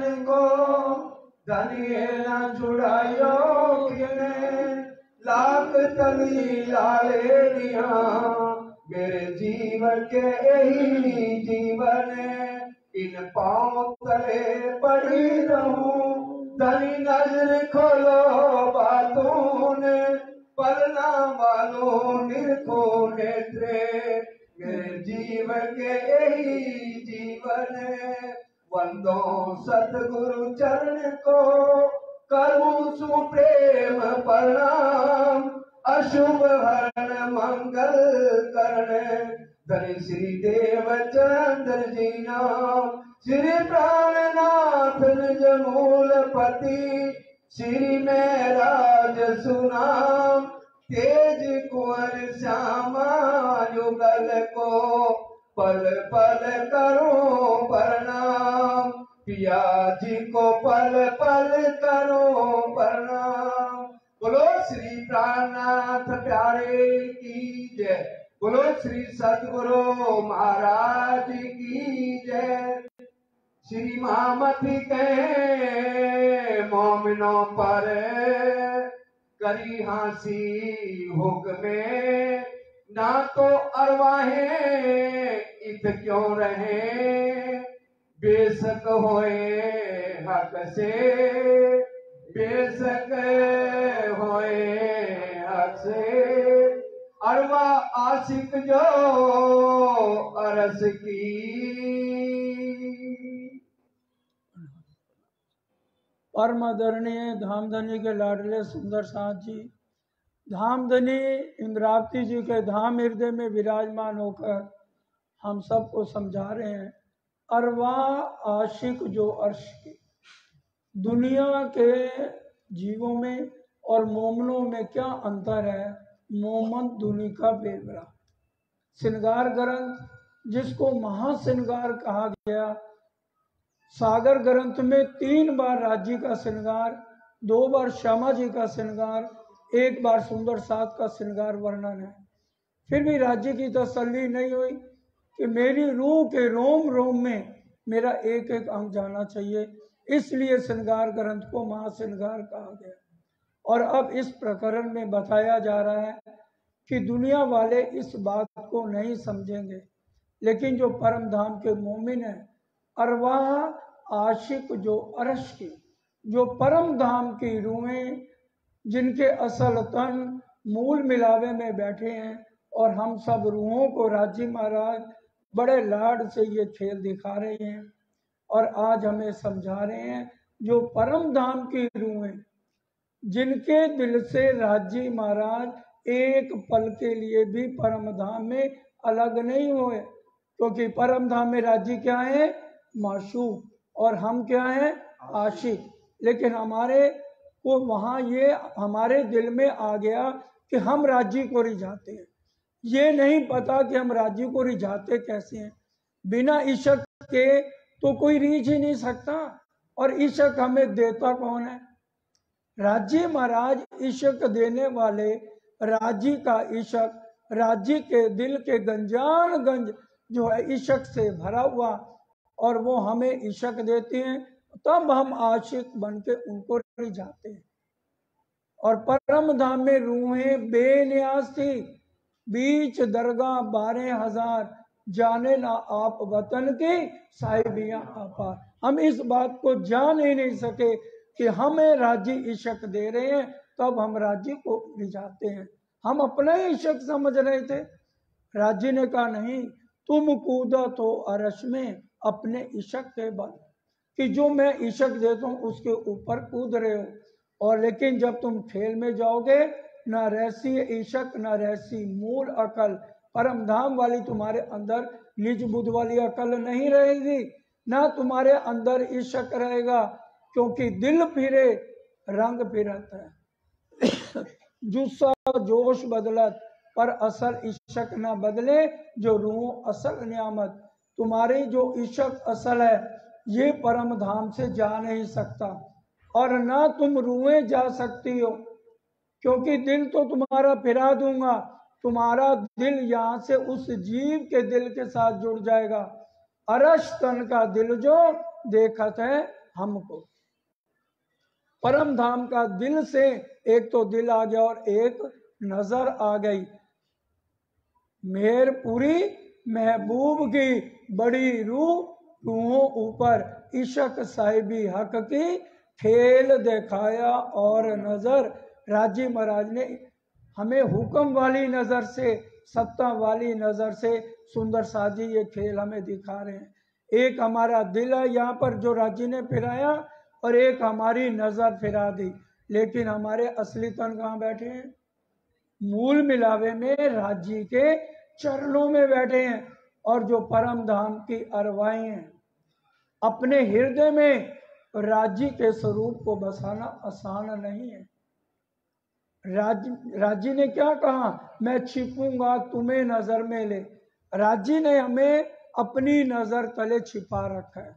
चरण को धनिए न छुड़ायो किने लाख तली लाले दिया मेरे जीवन के यही जीवन इन पाँव तले पड़ी रहूं धनी नजर खोलो बातों ने पलना वालों निरखो नेत्रे मेरे जीवन के यही जीवन वंदो सतगुरु चरण को करूं सुप्रेम प्रणाम अशुभ हरण मंगल करण धन श्री देवचंद्र जी नाम श्री प्राणनाथ निज मूलपति श्री में राज सुनाम तेज कुंवर श्यामा युगल को पल पल करो प्रणाम पिया जी को पल पल करो प्रणाम। बोलो श्री प्राणनाथ प्यारे की जय। बोलो श्री सतगुरु महाराज की जय। श्री महामती के मोमिनों पर करी हासी हुक्मे ना तो अरवाहे इत क्यों रहे बेशक होए हक से बेशक होए हक से अरवा आशिक जो अरस की। परम आदरणीय धामधनी के लाडले सुंदर साथ जी धामधनी इंद्रावती जी के धाम हृदय में विराजमान होकर हम सबको समझा रहे हैं अरवा आशिक जो अर्श की। दुनिया के जीवों में और मोमनों में क्या अंतर है। मोमन दुनी का बेवरा श्रृंगार ग्रंथ जिसको महाश्रृंगार कहा गया। सागर ग्रंथ में 3 बार राज्य का श्रृंगार 2 बार श्यामा जी का श्रृंगार 1 बार सुंदर साथ का श्रृंगार वर्णन है। फिर भी राज्य की तसल्ली नहीं हुई कि मेरी रूह के रोम रोम में मेरा एक एक अंग जाना चाहिए, इसलिए श्रृंगार ग्रंथ को महाश्रृंगार कहा गया। और अब इस प्रकरण में बताया जा रहा है कि दुनिया वाले इस बात को नहीं समझेंगे, लेकिन जो परम धाम के मोमिन है अरवाह आशिक जो अर्श की, जो परम धाम की रूहें जिनके असल तन मूल मिलावे में बैठे हैं। और हम सब रूहों को राजी महाराज बड़े लाड से ये खेल दिखा रहे हैं और आज हमें समझा रहे हैं जो परम धाम की रूहें जिनके दिल से राजी महाराज एक पल के लिए भी परम धाम में अलग नहीं हुए, क्योंकि परम धाम में राजी क्या है माशूक और हम क्या है आशिक। लेकिन हमारे को वहाँ ये हमारे दिल में आ गया कि हम राजी को रिझाते हैं। ये नहीं पता कि हम राजी को रिझाते कैसे हैं। बिना इश्क के तो कोई रीझ ही नहीं सकता। और इश्क हमें देता कौन है? राजी महाराज इश्क देने वाले। राजी का इश्क, राजी के दिल के गंजान गंज जो है इश्क से भरा हुआ, और वो हमें इश्क देते हैं, तब हम आशिक बन के उनको रिझाते हैं। और परम धाम में रूहें बेनियाज थी, बीच दरगाह 12,000 जाने ना आप वतन की साहिबियां आपार। हम इस बात को जान ही नहीं सके कि हमें राजी इश्क दे रहे हैं, तब हम राजी को रिझाते हैं। हम अपना ही इश्क समझ रहे थे। राजी ने कहा नहीं, तुम कूदा तो अरश में अपने इश्क के बल, कि जो मैं इश्क देता हूँ उसके ऊपर कूद रहे हो। और लेकिन जब तुम खेल में जाओगे, ना रहसी इश्क ना रहसी मूल अकल, परम धाम वाली तुम्हारे अंदर निज बुद्ध वाली अकल नहीं रहेगी, ना तुम्हारे अंदर इश्क रहेगा, क्योंकि दिल फिरे रंग फिरत है। जुस्सा जोश बदलत पर असल इश्क ना बदले, जो रूह असल नियामत। तुम्हारी जो इश्क असल है ये परम धाम से जा नहीं सकता, और ना तुम रूहें जा सकती हो, क्योंकि दिल तो तुम्हारा फिरा दूंगा। तुम्हारा दिल यहाँ से उस जीव के दिल के साथ जुड़ जाएगा। अरश तन का दिल जो देखत है हमको। परम धाम का दिल से एक तो दिल आ गया और एक नजर आ गई। मेहरपुरी महबूब की बड़ी रूहों ऊपर इशक साहिबी हक की खेल दिखाया और नजर। राजी महाराज ने हमें हुक्म वाली नजर से, सत्ता वाली नजर से सुंदर साथ जी ये खेल हमें दिखा रहे हैं। एक हमारा दिल है यहाँ पर जो राजी ने फिराया, और एक हमारी नजर फिरा दी। लेकिन हमारे असली तन कहाँ बैठे हैं? मूल मिलावे में राजी के चरणों में बैठे हैं। और जो परम धाम की अरवाएं हैं, अपने हृदय में राजी के स्वरूप को बसाना आसान नहीं है। राजी ने क्या कहा? मैं छिपूंगा तुम्हें नजर में ले। राजी ने हमें अपनी नजर तले छिपा रखा है।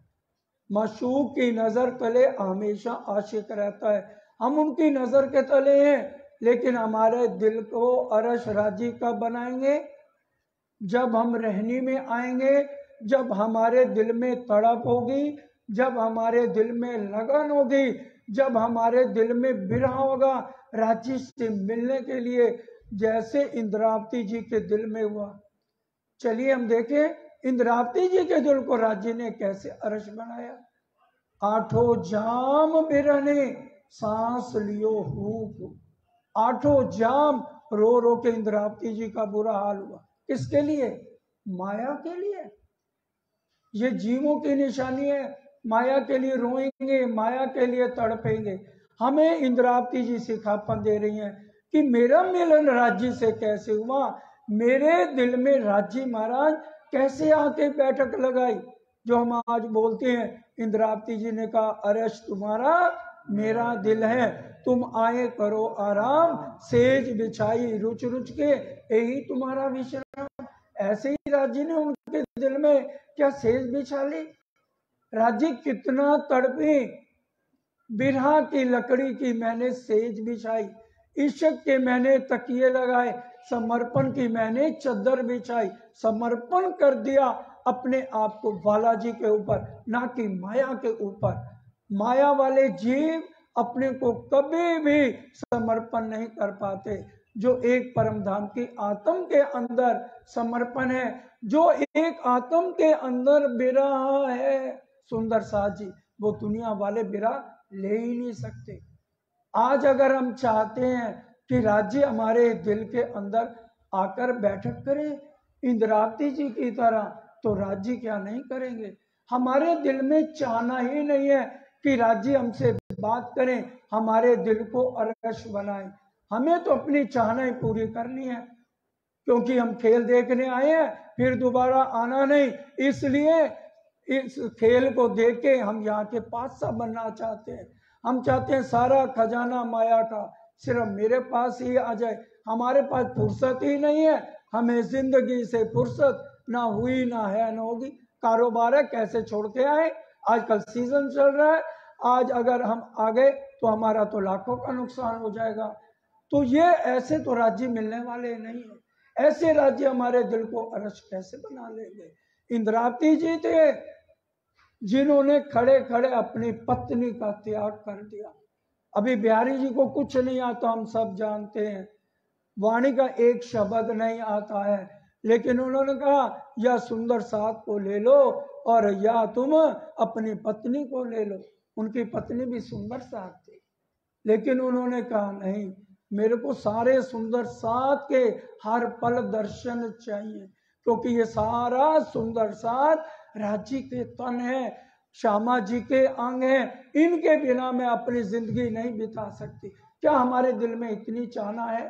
माशूक की नजर तले हमेशा आशिक रहता है। हम उनकी नजर के तले हैं, लेकिन हमारे दिल को अरश राजी कब बनाएंगे? जब हम रहनी में आएंगे, जब हमारे दिल में तड़प होगी, जब हमारे दिल में लगन होगी, जब हमारे दिल में बिरह होगा राजी से मिलने के लिए, जैसे इंद्रावती जी के दिल में हुआ। चलिए हम देखें इंद्रावती जी के दिल को राजी ने कैसे अरश बनाया। आठों जाम बिरहने सांस लियो हूक। आठों जाम रो रो के इंद्रावती जी का बुरा हाल हुआ। किसके लिए? माया के लिए। ये जीवों की निशानी है। माया के लिए रोएंगे, माया के लिए तड़पेंगे। हमें इंद्रावती जी सिखापन दे रही हैं कि मेरा मिलन राजी से कैसे हुआ, मेरे दिल में राजी महाराज कैसे आके बैठक लगाई। जो हम आज बोलते हैं, इंद्रावती जी ने कहा अरश तुम्हारा मेरा दिल है, तुम आए करो आराम, सेज बिछाई रुच रुच के यही तुम्हारा विश्राम। ऐसे ही राजी ने उनके दिल में क्या सेज बिछा ली। राजी कितना तड़पी, बिरहा की लकड़ी की मैंने सेज बिछाई, इश्क के मैंने तकिए लगाए, समर्पण की मैंने चद्दर बिछाई। समर्पण कर दिया अपने आप को बालाजी के ऊपर, ना कि माया के ऊपर। माया वाले जीव अपने को कभी भी समर्पण नहीं कर पाते। जो एक परम धाम की आत्म के अंदर समर्पण है, जो एक आत्म के अंदर बिरहा है सुंदर साथ जी, वो दुनिया वाले बिरहा ले ही नहीं सकते। आज अगर हम चाहते हैं कि राज्य हमारे दिल के अंदर आकर बैठक करे इंद्रावती जी की तरह, तो राज्य क्या नहीं करेंगे। हमारे दिल में चाहना ही नहीं है कि राज्य हमसे बात करें, हमारे दिल को अरश बनाए। हमें तो अपनी चाहनाएं पूरी करनी है, क्योंकि हम खेल देखने आए हैं, फिर दोबारा आना नहीं। इसलिए इस खेल को देख के हम यहाँ के पातशाह बनना चाहते हैं। हम चाहते हैं सारा खजाना माया का सिर्फ मेरे पास ही आ जाए। हमारे पास फुर्सत ही नहीं है, हमें जिंदगी से फुर्सत ना हुई, ना है, ना होगी। कारोबार है, कैसे छोड़ के आए। आजकल सीजन चल रहा है, आज अगर हम आ गए तो हमारा तो लाखों का नुकसान हो जाएगा। तो ये ऐसे तो राज्य मिलने वाले नहीं है। ऐसे राज्य हमारे दिल को अरश कैसे बना लेंगे। इंद्रावती जी थे जिन्होंने खड़े खड़े अपनी पत्नी का त्याग कर दिया। अभी बिहारी जी को कुछ नहीं आता, हम सब जानते हैं, वाणी का एक शब्द नहीं आता है, लेकिन उन्होंने कहा या सुंदर साथ को ले लो और या तुम अपनी पत्नी को ले लो। उनकी पत्नी भी सुंदर साथ थी, लेकिन उन्होंने कहा नहीं, मेरे को सारे सुंदर साथ के हर पल दर्शन चाहिए, क्योंकि ये सारा सुंदर साथ राजी के तन है, श्यामा जी के अंग हैं। इनके बिना मैं अपनी जिंदगी नहीं बिता सकती। क्या हमारे दिल में इतनी चाहना है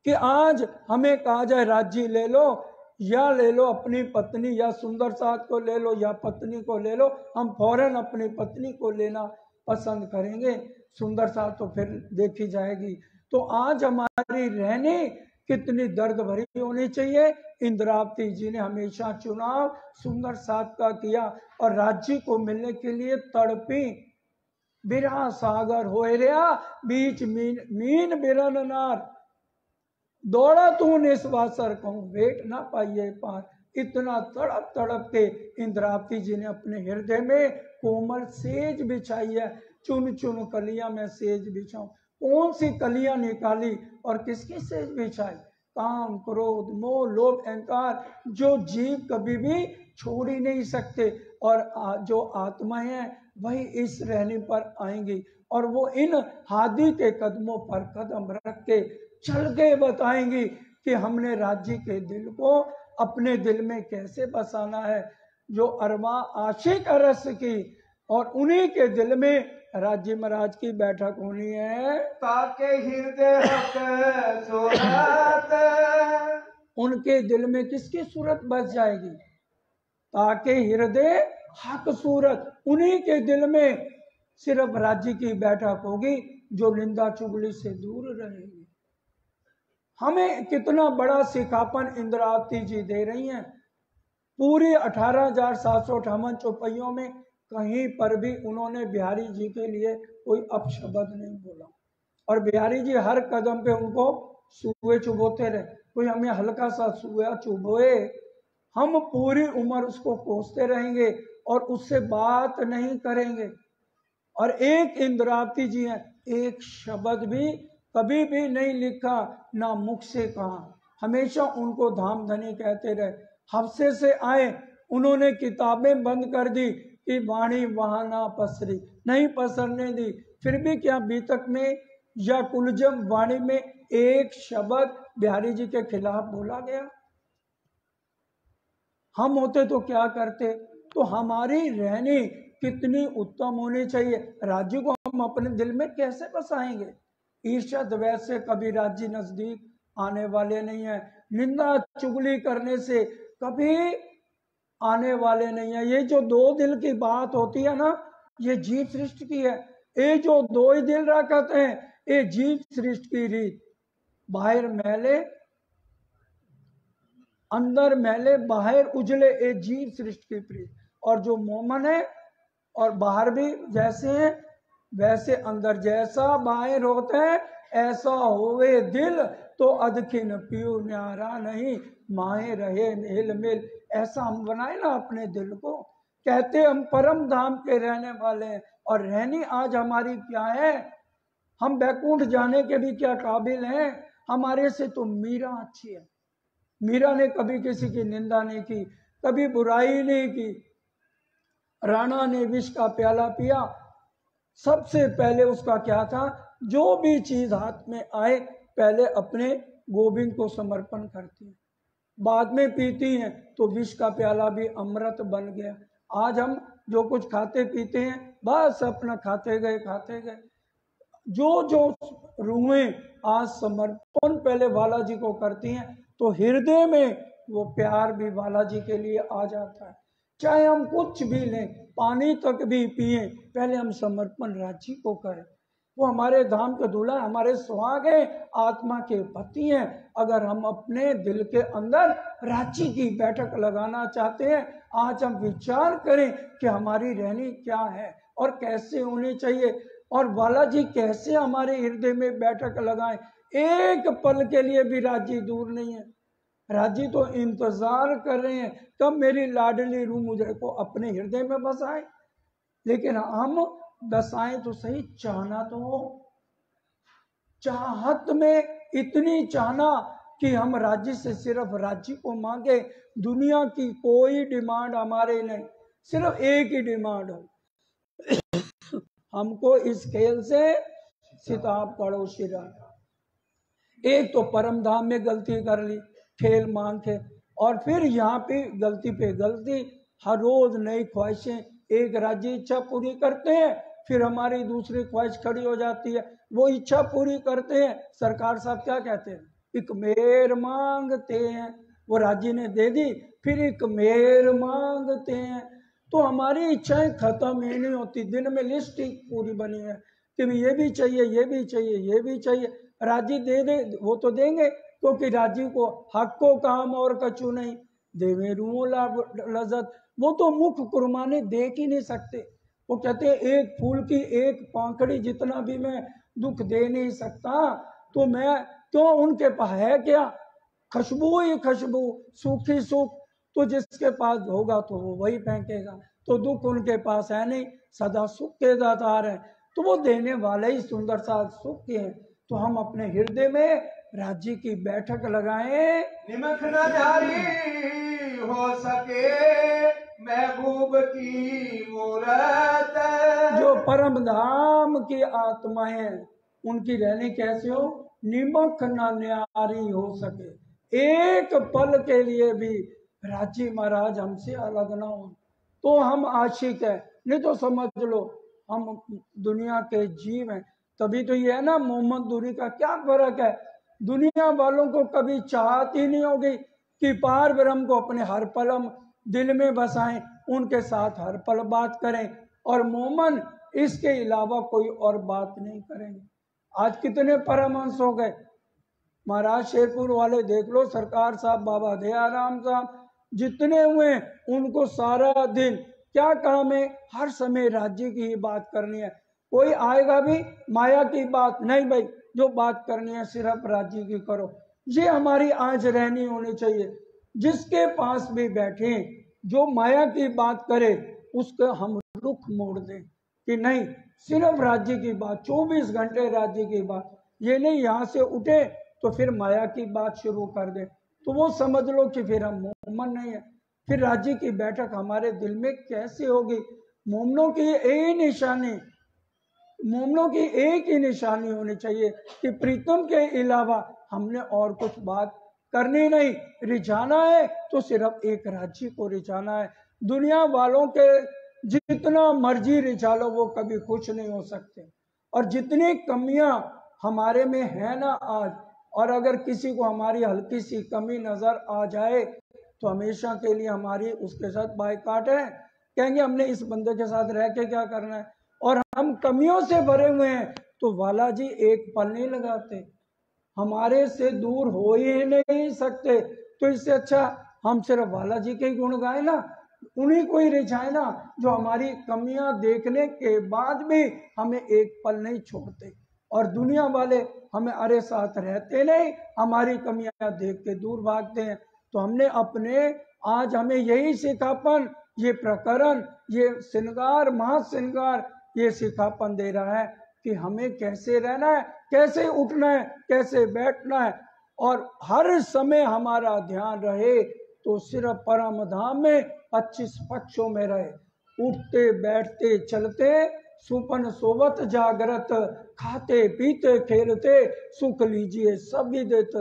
कि आज हमें कहा जाए राज्य ले लो, या ले लो अपनी पत्नी, या सुंदर साथ को ले लो, या पत्नी को ले लो, हम फौरन अपनी पत्नी को लेना पसंद करेंगे। सुंदर साथ तो फिर देखी जाएगी। तो आज हमारी रहनी कितनी दर्द भरी होनी चाहिए। इंद्रावती जी ने हमेशा चुनाव सुंदर साथ का किया और राज्य को मिलने के लिए तड़पी। बिरहा सागर होए रहा बीच मीन बिरन नार, दौड़ा तू निस्वासर कहूं भेंट ना पाइए पार। इतना तड़प तड़प के इंद्रावती जी ने अपने हृदय में कोमल सेज बिछाई है। चुन चुन कलियां में सेज बिछाऊं, कौन सी कलियां निकाली और किसकी सेज बिछाई? काम, क्रोध, मोह, लोभ, अहंकार जो जीव कभी भी छोड़ ही नहीं सकते, और जो आत्माएं हैं वही इस रहने पर आएंगी, और वो इन हादी के कदमों पर कदम रख के चल के बताएंगी कि हमने राज्य के दिल को अपने दिल में कैसे बसाना है। जो अरवा आशिक अरस की, और उन्हीं के दिल में राज्य महाराज की बैठक होनी है। ताके हृदय हक सूरत, उनके दिल में किसकी सूरत बस जाएगी? ताके हृदय हक सूरत, उन्हीं के दिल में सिर्फ राज्य की बैठक होगी जो निंदा चुगली से दूर रहेगी। हमें कितना बड़ा सिखापन इंद्रावती जी दे रही हैं। पूरी 18,758 चौपाइयों में कहीं पर भी उन्होंने बिहारी जी के लिए कोई अपशब्द नहीं बोला, और बिहारी जी हर कदम पे उनको सुए चुभोते रहे। कोई हमें हल्का सा सुआ चुभोए, हम पूरी उम्र उसको कोसते रहेंगे और उससे बात नहीं करेंगे। और एक इंद्रावती जी हैं, एक शब्द भी कभी भी नहीं लिखा, ना मुख से कहा, हमेशा उनको धाम धनी कहते रहे। हफ्से से आए, उन्होंने किताबें बंद कर दी कि वाणी वहां ना पसरी, नहीं पसरने दी। फिर भी क्या बीतक में या कुलजम वाणी में एक शब्द बिहारी जी के खिलाफ बोला गया? हम होते तो क्या करते? तो हमारी रहनी कितनी उत्तम होनी चाहिए। राज्य को हम अपने दिल में कैसे बसाएंगे? ईर्ष्या द्वेष से कभी राज्य नजदीक आने वाले नहीं है, निंदा चुगली करने से कभी आने वाले नहीं है। ये जो दो दिल की बात होती है ना, ये जीव सृष्टि की है। ये जो दो ही दिल रखते हैं, ये जीव सृष्टि की रीत। बाहर मैले, अंदर मैले, बाहर उजले, ये जीव सृष्टि की प्रीत। और जो मोमन है और बाहर भी जैसे हैं वैसे अंदर, जैसा बाहर होते हैं ऐसा होवे दिल, तो अदखिन पियो न्यारा नहीं, माए रहे मेल मेल। ऐसा हम बनाए ना अपने दिल को। कहते हम परम धाम के रहने वाले हैं, और रहनी आज हमारी क्या है? हम बैकुंठ जाने के भी क्या काबिल हैं? हमारे से तो मीरा अच्छी है। मीरा ने कभी किसी की निंदा नहीं की, कभी बुराई नहीं की। राणा ने विष का प्याला पिया, सबसे पहले उसका क्या था? जो भी चीज हाथ में आए पहले अपने गोविंद को समर्पण करती है, बाद में पीती हैं, तो विष का प्याला भी अमृत बन गया। आज हम जो कुछ खाते पीते हैं बस अपना खाते गए। जो रूहें आज समर्पण पहले बालाजी को करती हैं, तो हृदय में वो प्यार भी बालाजी के लिए आ जाता है। चाहे हम कुछ भी लें, पानी तक भी पिए, पहले हम समर्पण राज्य को करें। वो हमारे धाम के दूल्हा, हमारे सुहाग हैं, आत्मा के पति हैं। अगर हम अपने दिल के अंदर राज्य की बैठक लगाना चाहते हैं, आज हम विचार करें कि हमारी रहनी क्या है और कैसे होनी चाहिए, और बालाजी कैसे हमारे हृदय में बैठक लगाएं। एक पल के लिए भी राज्य दूर नहीं है। राज्य तो इंतजार कर रहे हैं कब मेरी लाडली रूह मुझे को अपने हृदय में बसाए। लेकिन हम बसाएं तो सही, चाहना तो हो। चाहत में इतनी चाहना कि हम राज्य से सिर्फ राज्य को मांगे, दुनिया की कोई डिमांड हमारे नहीं, सिर्फ एक ही डिमांड हो, हमको इस खेल से सिताब करो शिरा। एक तो परम धाम में गलती कर ली, खेल मान के, और फिर यहाँ पे गलती, हर रोज नई ख्वाहिशें। एक राज्य इच्छा पूरी करते हैं, फिर हमारी दूसरी ख्वाहिश खड़ी हो जाती है, वो इच्छा पूरी करते हैं। सरकार साहब क्या कहते हैं? एक मेर मांगते हैं, वो राज्य ने दे दी, फिर एक मेर मांगते हैं। तो हमारी इच्छाएं खत्म ही नहीं होती। दिन में लिस्ट ही पूरी बनी है कि ये भी चाहिए, ये भी चाहिए, ये भी चाहिए। राज्य दे वो तो देंगे, क्योंकि राज्य को हक को काम और कछु नहीं, देवे रूह लजत। वो तो मुख कुर्बानी देख ही नहीं सकते। वो कहते हैं एक फूल की एक पांखड़ी जितना भी मैं दुख दे नहीं सकता, तो मैं तो उनके पास है क्या? खुशबू ही खुशबू, सुख ही सुख। तो जिसके पास होगा तो वो वही फेंकेगा। तो दुख उनके पास है नहीं, सदा सुख के दातार है, तो वो देने वाले ही सुंदर सा सुख के हैं। तो हम अपने हृदय में राज्य की बैठक लगाएं। निमख न जारी हो सके महबूब की मूरत, जो परम धाम की आत्माएं उनकी रहनी कैसे हो, निमख न न्यारी हो सके, एक पल के लिए भी राज्य महाराज हमसे अलग ना हो। तो हम आशिक है, नहीं तो समझ लो हम दुनिया के जीव हैं। तभी तो ये है ना, मोहम्मद दूरी का क्या फर्क है। दुनिया वालों को कभी चाहत ही नहीं होगी कि पार ब्रह्म को अपने हर पल हम दिल में बसाएं, उनके साथ हर पल बात करें, और मोमन इसके अलावा कोई और बात नहीं करेंगे। आज कितने परमहंस हो गए, महाराज शेरपुर वाले देख लो, सरकार साहब, बाबा दयाराम साहब, जितने हुए उनको सारा दिन क्या काम है, हर समय राज्य की ही बात करनी है। कोई आएगा भी माया की बात नहीं भाई, जो बात करनी है सिर्फ राज्य की करो। ये हमारी आज रहनी होनी चाहिए। जिसके पास भी बैठे जो माया की बात करे उसको हम रुख मोड़ दें कि नहीं, सिर्फ राज्य की बात, 24 घंटे राज्य की बात। ये नहीं यहाँ से उठे तो फिर माया की बात शुरू कर दे, तो वो समझ लो कि फिर हम मोमन नहीं है। फिर राज्य की बैठक हमारे दिल में कैसे होगी। मोमनों की एक ही निशानी होनी चाहिए कि प्रीतम के अलावा हमने और कुछ बात करनी नहीं। रिझाना है तो सिर्फ एक राज्य को रिझाना है। दुनिया वालों के जितना मर्जी रिझा लो वो कभी खुश नहीं हो सकते। और जितनी कमियां हमारे में है ना आज, और अगर किसी को हमारी हल्की सी कमी नजर आ जाए तो हमेशा के लिए हमारी उसके साथ बायकाट है। कहेंगे हमने इस बंदे के साथ रह के क्या करना है, और हम कमियों से भरे हुए हैं तो वाला जी एक पल नहीं लगाते, हमारे से दूर हो ही नहीं सकते। तो इससे अच्छा हम सिर्फ वाला जी के ही गुण गाए ना, उन्हीं को ही रिझाए ना, जो हमारी कमियां देखने के बाद भी हमें एक पल नहीं छोड़ते। और दुनिया वाले हमें अरे साथ रहते नहीं, हमारी कमियां देख के दूर भागते हैं। तो हमने अपने आज हमें यही सिखापन, ये प्रकरण, ये श्रृंगार महाश्रृंगार ये सिखापन दे रहा है कि हमें कैसे रहना है, कैसे उठना है, कैसे बैठना है, और हर समय हमारा ध्यान रहे तो सिर्फ परम धाम में 25 पक्षों में रहे। उठते बैठते चलते सुपन सोवत जागृत, खाते पीते खेलते सुख लीजिए सब विदित।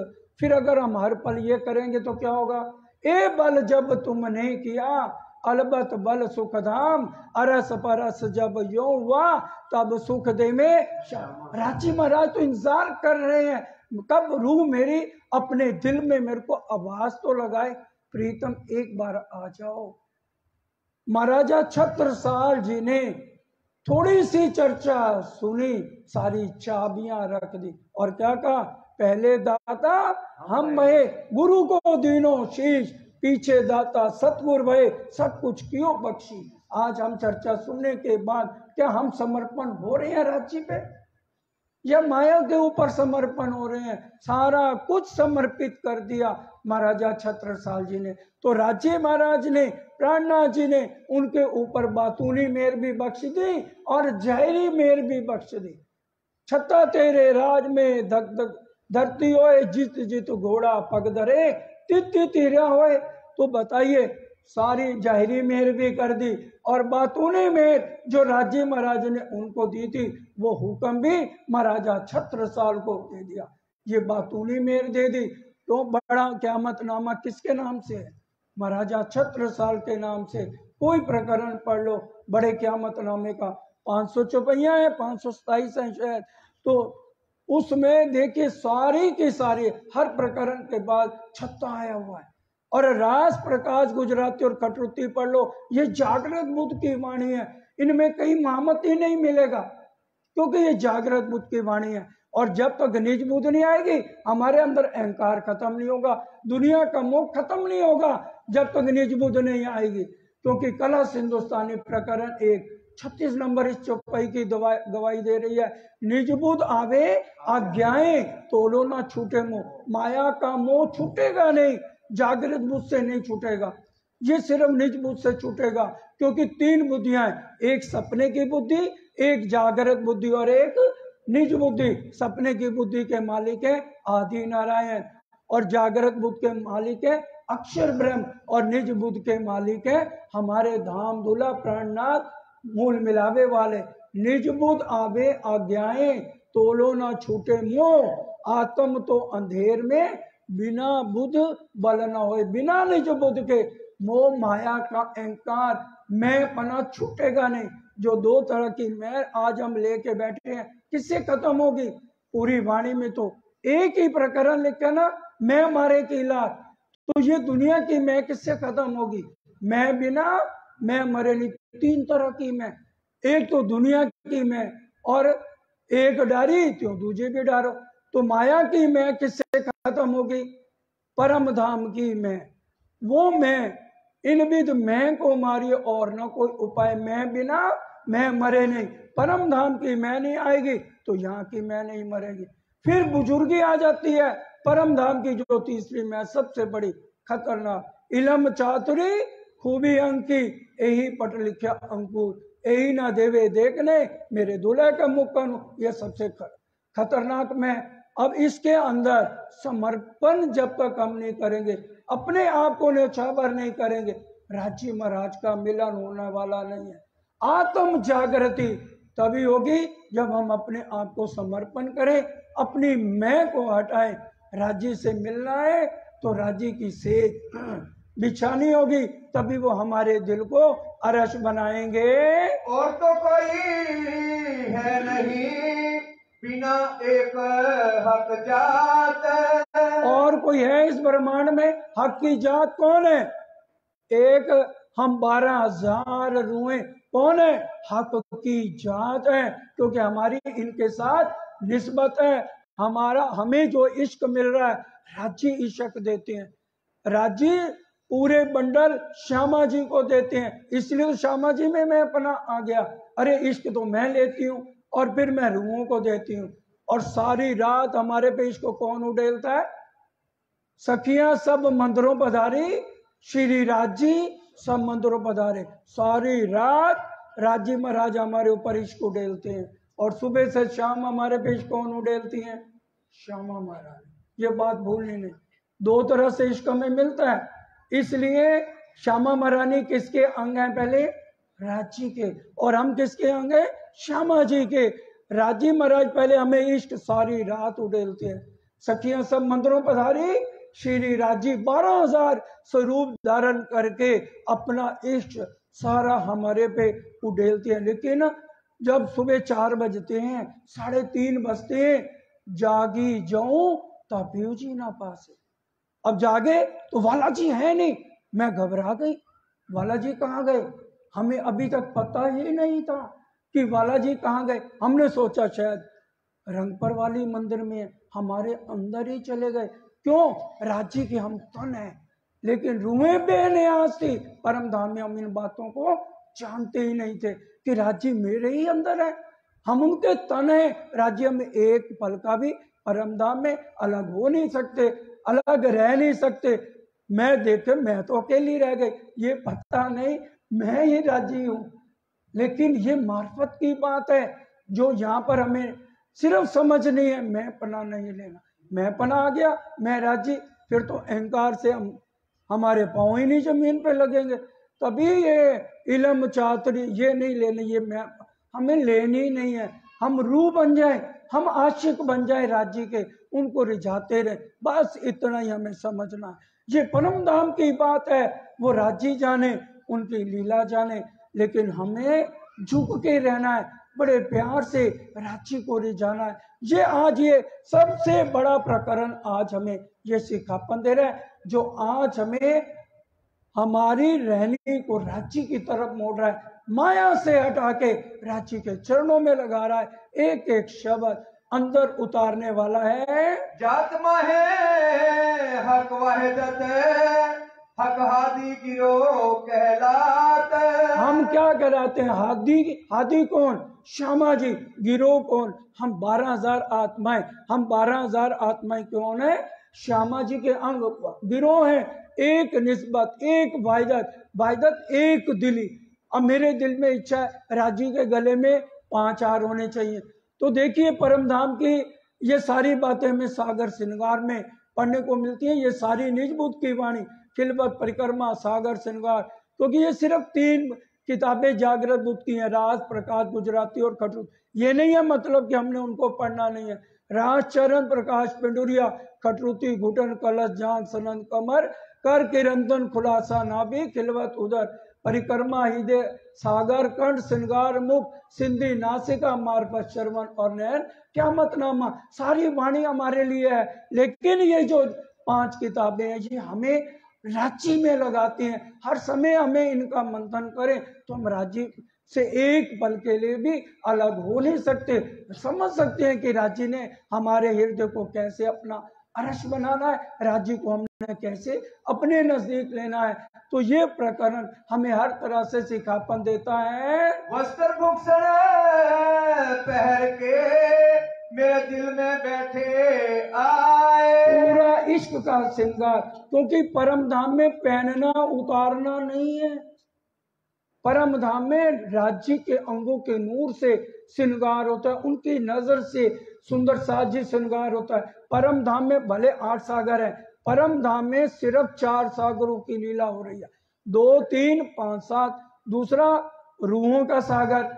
फिर अगर हम हर पल ये करेंगे तो क्या होगा, ए बल जब तुमने किया अलबत बल सुख धाम, अरस परस जब यो हुआ तब सुख दे में। रांची महाराज तो इंतजार कर रहे हैं कब रूह मेरी अपने दिल में मेरे को आवाज तो लगाए, प्रीतम एक बार आ जाओ। महाराजा छत्रसाल जी ने थोड़ी सी चर्चा सुनी, सारी चाबियां रख दी और क्या कहा, पहले दाता हम भये गुरु को दीनो शीश, पीछे दाता सतगुर भये सब कुछ क्यों बख्शी। आज हम चर्चा सुनने के बाद क्या हम समर्पण हो रहे हैं राज्य पे, या माया के ऊपर समर्पण हो रहे हैं। सारा कुछ समर्पित कर दिया महाराजा छत्रसाल जी ने। तो राज्य महाराज ने, प्राणनाथ जी ने उनके ऊपर बातूनी मेहर भी बख्श दी और जहरी मेहर भी बख्श दी। छत्ता तेरे राज में धक धक धरती होए, जित जित घोड़ा पग धरे तित तित हिरा होए। तो बताइए, सारी जाहिरी मेहर भी कर दी और बातूनी मेहर जो राज्य महाराज ने उनको दी थी वो हुक्म भी महाराजा छत्रसाल को दे दिया। ये बातूनी मेहर दे दी तो बड़ा क़यामतनामा किसके नाम से है, महाराजा छत्रसाल के नाम से। कोई प्रकरण पढ़ लो बड़े क़यामतनामे का, 500 चौपैया है, 527 है शायद, तो उसमें देखिए सारी की सारी हर प्रकरण के बाद छत्ता आया हुआ है। और रास प्रकाश गुजराती और कटरुती पढ़ लो, ये जागृत बुद्ध की वाणी है, इनमें कहीं महामत ही नहीं मिलेगा क्योंकि ये जागृत बुद्ध की वाणी है। और जब तक निज बुद्ध नहीं आएगी हमारे अंदर अहंकार खत्म नहीं होगा, दुनिया का मोह खत्म नहीं होगा जब तक निज बुद्ध नहीं आएगी। क्योंकि कलश हिंदुस्तानी प्रकरण 1 36 नंबर इस चौपाई की गवाही दे रही है, निज बुद्ध आवे आज्ञाएं तोलो ना छूटे मोह। माया का मोह छूटेगा नहीं, जागृत बुद्ध से नहीं छूटेगा। ये सिर्फ निज बुद्धि से छूटेगा, क्योंकि तीन बुद्धियां हैं, एक सपने की बुद्धि, एक जागृत बुद्धि और एक निज बुद्धि। सपने की बुद्धि के मालिक है आदि नारायण, और जागृत बुद्धि के मालिक है अक्षर ब्रह्म, और निज बुद्धि के मालिक है हमारे धाम दूल्हा प्राणनाथ मूल मिलावे वाले। निज बुद्धि आवे आज्ञाएं, तोलो ना छूटे मोह, आत्म तो अंधेर में, बिना बुद्ध बल न होए। बिना निज बुद्ध के मोह माया का अहंकार मैं पना छूटेगा नहीं। जो दो तरह की मैं आज हम लेके बैठे हैं, किससे खत्म होगी? पूरी वाणी में तो एक ही प्रकरण लिखा ना, मैं मारे की लात, तो ये दुनिया की मैं किससे खत्म होगी? मैं बिना मैं मरे नहीं। तीन तरह की मैं, एक तो दुनिया की मैं, और एक डारी तो दूजे भी डारो। तो माया की मैं किससे खत्म होगी? परम धाम की मैं, वो मैं, इन विध मैं को मारिए और न कोई उपाय। मैं बिना मैं मरे नहीं। परम धाम की मैं नहीं आएगी तो यहाँ की मैं नहीं मरेगी। फिर बुजुर्गी आ जाती है परम धाम की, जो तीसरी मैं सबसे बड़ी खतरनाक। इलम चातुरी खूबी अंकी, यही पट लिखा अंकुर, यही ना देवे देखने मेरे दूल्हे का मुक्कन। यह सबसे खतरनाक मैं। अब इसके अंदर समर्पण जब तक हम नहीं करेंगे, अपने आप को न्यौछावर नहीं करेंगे, राजी महाराज का मिलन होने वाला नहीं है। आत्म जागृति तभी होगी जब हम अपने आप को समर्पण करें, अपनी मैं को हटाएं। राजी से मिलना है तो राजी की सेज बिछानी होगी, तभी वो हमारे दिल को अरश बनाएंगे। और तो कोई है नहीं बिना एक हक जात, और कोई है इस ब्रह्मांड में हक की जात कौन है? एक हम 12,000 रूहें कौन है? हक की जात है, क्योंकि हमारी इनके साथ निस्बत है। हमारा हमें जो इश्क मिल रहा है, राजी इश्क देते हैं। राजी पूरे बंडल श्यामा जी को देते हैं, इसलिए तो श्यामा जी में मैं अपना आ गया। अरे इश्क तो मैं लेती हूँ और फिर मैं रूहों को देती हूँ, और सारी रात हमारे पे इश्क कौन उड़ेलता है? सखियां सब मंदिरों पधारी, श्री राजी सब मंदिरों पधारे। सारी रात राजी महाराज हमारे ऊपर इश्क उड़ेलते हैं, और सुबह से शाम हमारे पे इश्क कौन उड़ेलती हैं? श्यामा महाराज। ये बात भूलनी नहीं, दो तरह से इश्क हमें मिलता है। इसलिए श्यामा महारानी किसके अंग हैं? पहले राजी के, और हम किसके अंग हैं? श्यामा जी के। राजी महाराज पहले हमें इश्क सारी रात उड़ेलते हैं। सखियां सब मंदिरों पधारी, श्री राजी 12,000 स्वरूप धारण करके अपना इश्क सारा हमारे पे उड़ेलते हैं। लेकिन जब सुबह 4 बजते हैं, 3:30 बजते हैं, जागी जाऊं तभी जी ना पासे। अब जागे तो वाला जी है नहीं, मैं घबरा गई, वाला जी कहाँ गए? हमें अभी तक पता ही नहीं था कि वाला जी कहाँ गए। हमने सोचा शायद रंगपर वाली मंदिर में हमारे अंदर ही चले गए। क्यों? राजी के हम तन है, लेकिन रूहें बेनियाज थी। परम धाम में हम इन बातों को जानते ही नहीं थे कि राजी मेरे ही अंदर है, हम उनके तन है। राज्य में एक पल का भी परम धाम में अलग हो नहीं सकते, अलग रह नहीं सकते। मैं देखे मैं तो अकेली रह गई, ये पता नहीं मैं ही राजी हूं। लेकिन ये मार्फत की बात है जो यहाँ पर हमें सिर्फ समझनी है, मैं पना नहीं लेना। मैं पना आ गया, मैं राजी, फिर तो अहंकार से हमारे पांव ही नहीं जमीन पे लगेंगे। तभी ये इलम चातुरी ये नहीं लेनी, ये मैं हमें लेनी नहीं है। हम रूह बन जाए, हम आशिक बन जाए राजी के, उनको रिझाते रहे, बस इतना ही हमें समझना है। ये परम धाम की बात है, वो राजी जाने, उनकी लीला जाने, लेकिन हमें झुक के रहना है, बड़े प्यार से राजी को रिझाना है। ये आज ये सबसे बड़ा प्रकरण आज हमें ये सिखापन दे रहा है, जो आज हमें हमारी रहनी को राजी की तरफ मोड़ रहा है, माया से हटा के राजी के चरणों में लगा रहा है। एक एक शब्द अंदर उतारने वाला है। जातमा है हक वाहिदत, हक हादी गिरो कहलात। हम क्या कहलाते हैं? हादी। हादी कौन? श्यामा जी। गिरो कौन? हम 12,000 आत्माएं। हम 12,000 आत्माएं कौन है? श्यामा जी के अंग गिरोह है, एक निस्बत, एक वाहिदत एक दिली। अब मेरे दिल में इच्छा है राजी के गले में 5 हार होने चाहिए। तो देखिए परम धाम की ये सारी बातें हमें सागर श्रृंगार में पढ़ने को मिलती हैं। ये सारी निजबुद्ध की वाणी, खिलवत, परिक्रमा, सागर श्रृंगार, क्योंकि ये सिर्फ 3 किताबें जागृत बुद्ध की हैं, राज, प्रकाश, गुजराती और खटरूत। ये नहीं है मतलब कि हमने उनको पढ़ना नहीं है। राज, चरण, प्रकाश, पिंडुरिया, खटरूती, घुटन, कलश, जान, सनन, कमर, कर, किरंतन, खुलासा, नाभि, खिलवत, उदर, परिक्रमा, हृदय, सागर, कंठ, श्रृंगार, मुख, सिंधी, नासिका, मार्फत, श्रवण और नयन, क़यामतनामा। सारी वाणी हमारे लिए है, लेकिन ये जो 5 किताबें हैं ये हमें राज्य में लगाती हैं। हर समय हमें इनका मंथन करें तो हम राज्य से एक पल के लिए भी अलग हो नहीं सकते। समझ सकते हैं कि राज्य ने हमारे हृदय को कैसे अपना अरस बनाना है, राज्य को हमने कैसे अपने नजदीक लेना है। तो ये प्रकरण हमें हर तरह से सिखापन देता है। वस्त्र भूषण पहन के मेरे दिल में बैठे आए, पूरा इश्क का श्रृंगार, क्योंकि परम धाम में पहनना उतारना नहीं है। परम धाम में राज्य के अंगों के नूर से श्रृंगार होता है, उनकी नजर से सुंदर साजी श्रृंगार होता है। परम धाम में भले 8 सागर है, परम धाम में सिर्फ 4 सागरों की लीला हो रही है, 2, 3, 5, 7। दूसरा रूहों का सागर,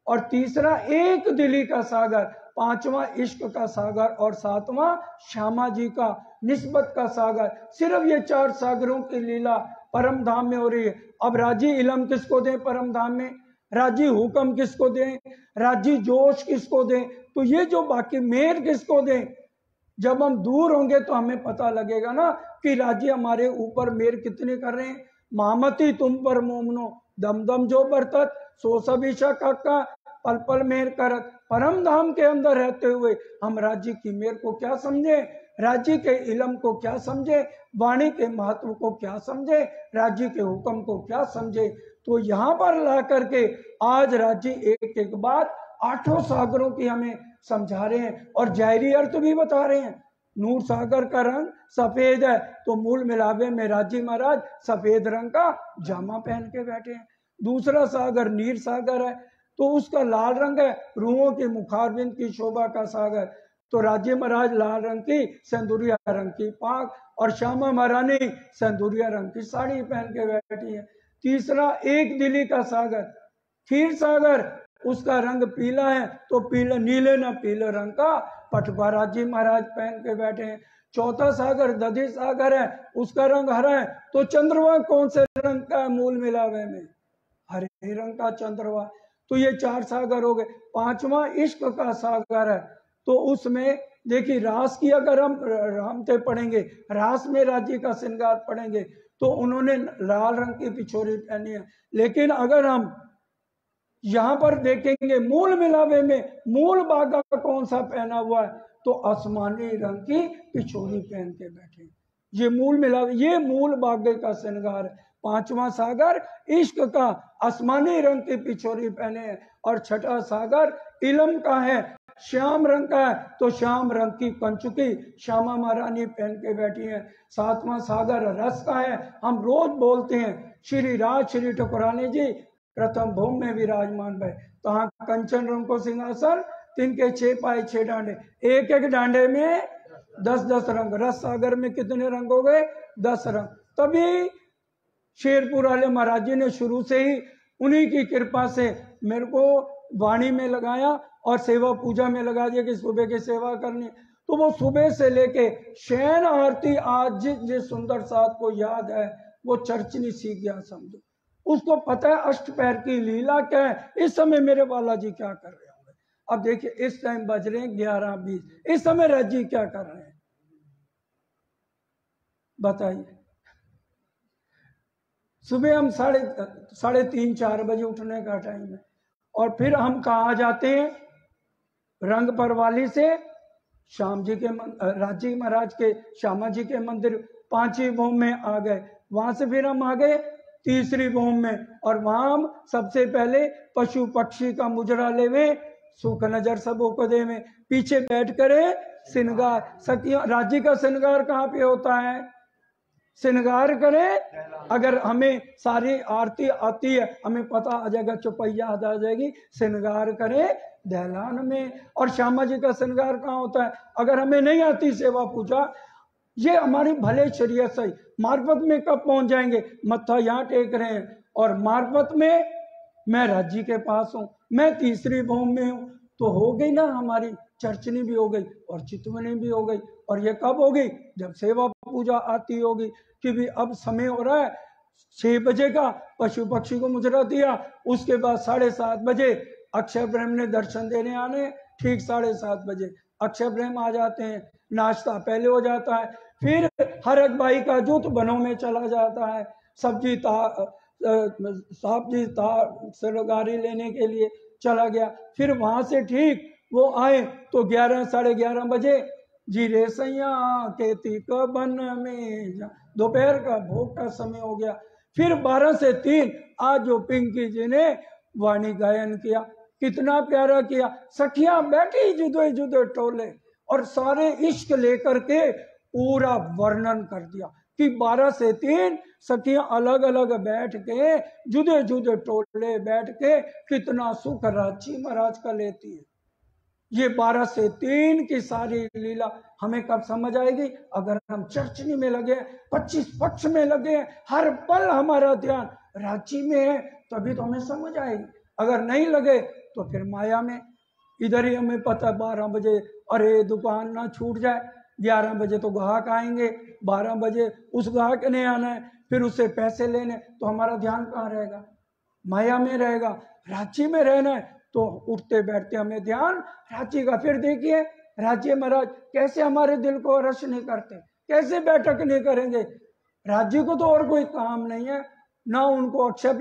और तीसरा एक दिली का सागर, 5वां इश्क का सागर, और 7वां श्यामा जी का निस्बत का सागर। सिर्फ ये 4 सागरों की लीला परम धाम में हो रही है। अब राजी इलम किसको दें परम धाम में, राजी हुक्म किसको दें, राजी जोश किसको दें, तो ये जो बाकी मेर किसको दें। जब हम दूर होंगे तो हमें पता लगेगा ना कि राजी हमारे ऊपर मेर कितने कर रहे हैं। मामती तुम पर मोमनो, दम दम जो बरतत, सो सबीशा काका, पल पल मेर करत। परम धाम के अंदर रहते हुए हम राज्य की मेर को क्या समझे, राज्य के इलम को क्या समझे, वाणी के महत्व को क्या समझे, राज्य के हुक्म को क्या समझे। तो यहाँ पर ला करके आज राज्य एक एक बात 8 सागरों की हमें समझा रहे हैं और जाहिरी अर्थ भी बता रहे हैं। नूर सागर का रंग सफेद है, तो मूल मिलावे में राजी महाराज सफेद रंग का जामा पहन के बैठे हैं। दूसरा सागर नीर सागर है, तो उसका लाल रंग है, रूहों के मुखारबिंद की शोभा का सागर। तो राजी महाराज लाल रंग की, सिंदूरिया रंग की पाग, और श्यामा महारानी सिंदूरिया रंग की साड़ी पहन के बैठी है। तीसरा एक दिली का सागर, क्षीर सागर, उसका रंग पीला है, तो पीला नीले न पीले रंग का पटवा राजी महाराज पहन के बैठे हैं। चौथा सागर दधी सागर है, उसका रंग हरा है, तो चंद्रवा कौन से रंग का मूल मिलावे में, हरे रंग का चंद्रवा। तो ये 4 सागर हो गए। 5वां इश्क का सागर है, तो उसमें देखिए रास की अगर हम रामते पढ़ेंगे, रास में राज्य का श्रृंगार पढ़ेंगे, तो उन्होंने लाल रंग की पिछोरी पहनी है। लेकिन अगर हम यहाँ पर देखेंगे मूल मिलावे में मूल बागा कौन सा पहना हुआ है, तो आसमानी रंग की पिछोरी पहन के बैठे। ये मूल मिलावे, ये मूल बागे का श्रृंगार है। 5वां सागर इश्क का, आसमानी रंग की पिछोरी पहने हैं। और 6ठा सागर इलम का है, श्याम रंग का है, तो श्याम रंग की कंचुकी श्यामा महारानी पहन के बैठी है। 7वां सागर रस का है, हम रोज बोलते हैं श्री राज श्री ठकुरानी जी प्रथम भूमि में विराजमान भय, तहाँ कंचन रंग को सिंहासन, तिनके 6 पाए 6 डांडे, एक एक डांडे में 10-10 रंग। रस सागर में कितने रंग हो गए, 10 रंग। तभी शेरपुर वाले महाराज जी ने शुरू से ही उन्हीं की कृपा से मेरे को वाणी में लगाया और सेवा पूजा में लगा दिया कि सुबह की सेवा करनी। तो वो सुबह से लेके शयन आरती आज जिस सुंदर साथ को याद है वो चर्चनी सीख गया समझो। उसको पता है अष्टपैर की लीला क्या है। इस समय मेरे बालाजी क्या कर रहे होंगे। अब देखिए इस टाइम बज रहे हैं 11:20, इस समय राजी क्या कर रहे हैं बताइए। सुबह हम 3:30-4 बजे उठने का टाइम है, और फिर हम कहाँ जाते हैं, रंग परवाली से श्याम जी के राजी महाराज के श्यामा जी के मंदिर 5वीं भूमि में आ गए। वहां से फिर हम आ गए 3री भूमि में, और वहां हम सबसे पहले पशु पक्षी का मुजरा लेवे सुख नजर सबों को दे में, पीछे बैठ करे श्रृंगार। सखियों, राज्य का श्रृंगार कहाँ पे होता है? श्रृंगार करे। अगर हमें सारी आरती आती है, हमें पता आ जाएगा, चौपैया याद आ जाएगी, श्रृंगार करे दहलान में। और श्यामा जी का श्रृंगार कहाँ होता है? अगर हमें नहीं आती सेवा पूजा, ये हमारी भले शरीयत सही, मार्फत में कब पहुंच जाएंगे? मत्था यहाँ टेक रहे हैं और मार्फत में मैं राज्य के पास हूं, मैं तीसरी भूमि में हूं, तो हो गई ना हमारी चर्चनी भी हो गई और चितवनी भी हो गई। और ये कब होगी? जब सेवा पूजा आती होगी कि भी अब समय हो रहा है 6 बजे का, पशु पक्षी को मुजरा दिया, उसके बाद 7:30 बजे अक्षय ब्रह्म ने दर्शन देने आने, ठीक 7:30 बजे अक्षय ब्रह्म आ जाते हैं, नाश्ता पहले हो जाता है, फिर हर एक भाई का जूत बनों में चला जाता है, सब्जी सब्जी सरगारी लेने के लिए चला गया, फिर वहां से ठीक वो आए तो 11 11:30 बजे जीरे सैया के तीक बन में दोपहर का भोग का समय हो गया। फिर 12 से 3 आज जो पिंकी जी ने वाणी गायन किया, कितना प्यारा किया। सखियां बैठी जुदे जुदे टोले और सारे इश्क लेकर के पूरा वर्णन कर दिया कि 12 से 3 सखियां अलग अलग बैठ के जुदे जुदे टोले बैठ के कितना सुख राची महाराज का लेती है। ये 12 से 3 की सारी लीला हमें कब समझ आएगी? अगर हम चर्चनी में लगे, 25 पक्ष में लगे, हर पल हमारा ध्यान रांची में है, तभी तो हमें समझ आएगी। अगर नहीं लगे तो फिर माया में। इधर ही हमें पता 12 बजे अरे दुकान ना छूट जाए, 11 बजे तो ग्राहक आएंगे, 12 बजे उस ग्राहक ने आना है, फिर उससे पैसे लेने, तो हमारा ध्यान कहाँ रहेगा? माया में रहेगा। रांची में रहना है तो उठते बैठते हमें ध्यान रांची का। फिर देखिए राज्य महाराज कैसे हमारे दिल को रश नहीं करते, कैसे बैठक नहीं करेंगे। राज्य को तो और कोई काम नहीं है ना, उनको अक्षय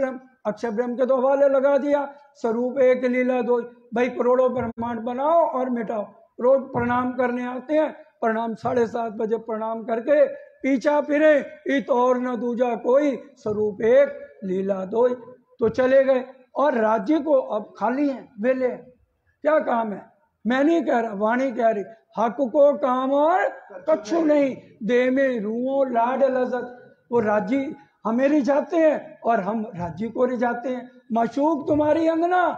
ब्रह्म के तो हवाले लगा दिया, स्वरूप एक लीला दो, भाई करोड़ों ब्रह्मांड बनाओ और मिटाओ। रोज प्रणाम करने आते हैं, प्रणाम 7:30 बजे प्रणाम करके पीछा फिरे, इत और न दूजा कोई, स्वरूप एक लीला दो, तो चले गए। और राज्य को अब खाली है, वेले, क्या काम है? मैं नहीं कह रहा, वाणी कह रही, हक को काम और कछु नहीं, दे में रूओ लाड लजत। वो राज्य हमें रिझाते हैं और हम राज्य को रिझाते हैं। माशूक तुम्हारी अंगना,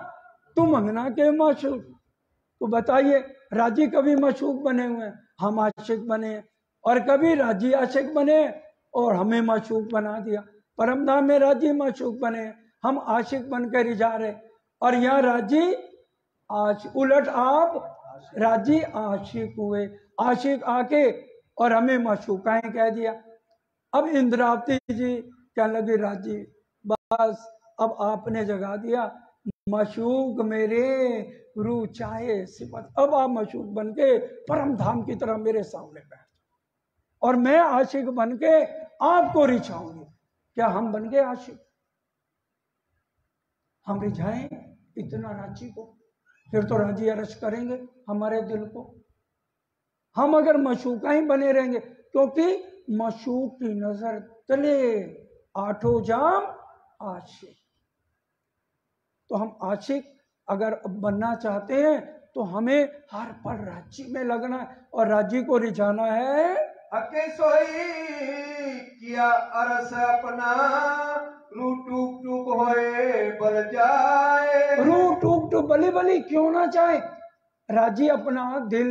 तुम अंगना के माशूक। तो बताइए, राज्य कभी माशूक बने हुए हैं, हम आशिक बने, और कभी राज्य आशिक बने और हमें माशूक बना दिया। परमधाम में राज्य माशूक बने, हम आशिक बनकर ही जा रहे, और यहाँ राज्य उलट आप राज्य आशिक हुए, आशिक आके और हमें माशूकाएं कह दिया। अब इंद्रावती जी कहने लगी, राज्य बस अब आपने जगा दिया, माशूक मेरे रू चाहे सिफत, अब आप माशूक बन के परम धाम की तरह मेरे सामने बैठ और मैं आशिक बन के आपको रिझाऊंगी। क्या हम बन गए आशिक? हम रिझाएं इतना रांची को, फिर तो राजी अरश करेंगे हमारे दिल को। हम अगर मशूका ही बने रहेंगे, क्योंकि मशूक की नजर तले 8 जाम आशिक। तो हम आशिक अगर बनना चाहते हैं तो हमें हर पल राज्य में लगना है और राज्य को रिझाना है। अके सोई किया अरस अपना, रू टूक टूक होए बल जाए। रू टूक टूक बली बली क्यों ना चाहे, राज्य अपना दिल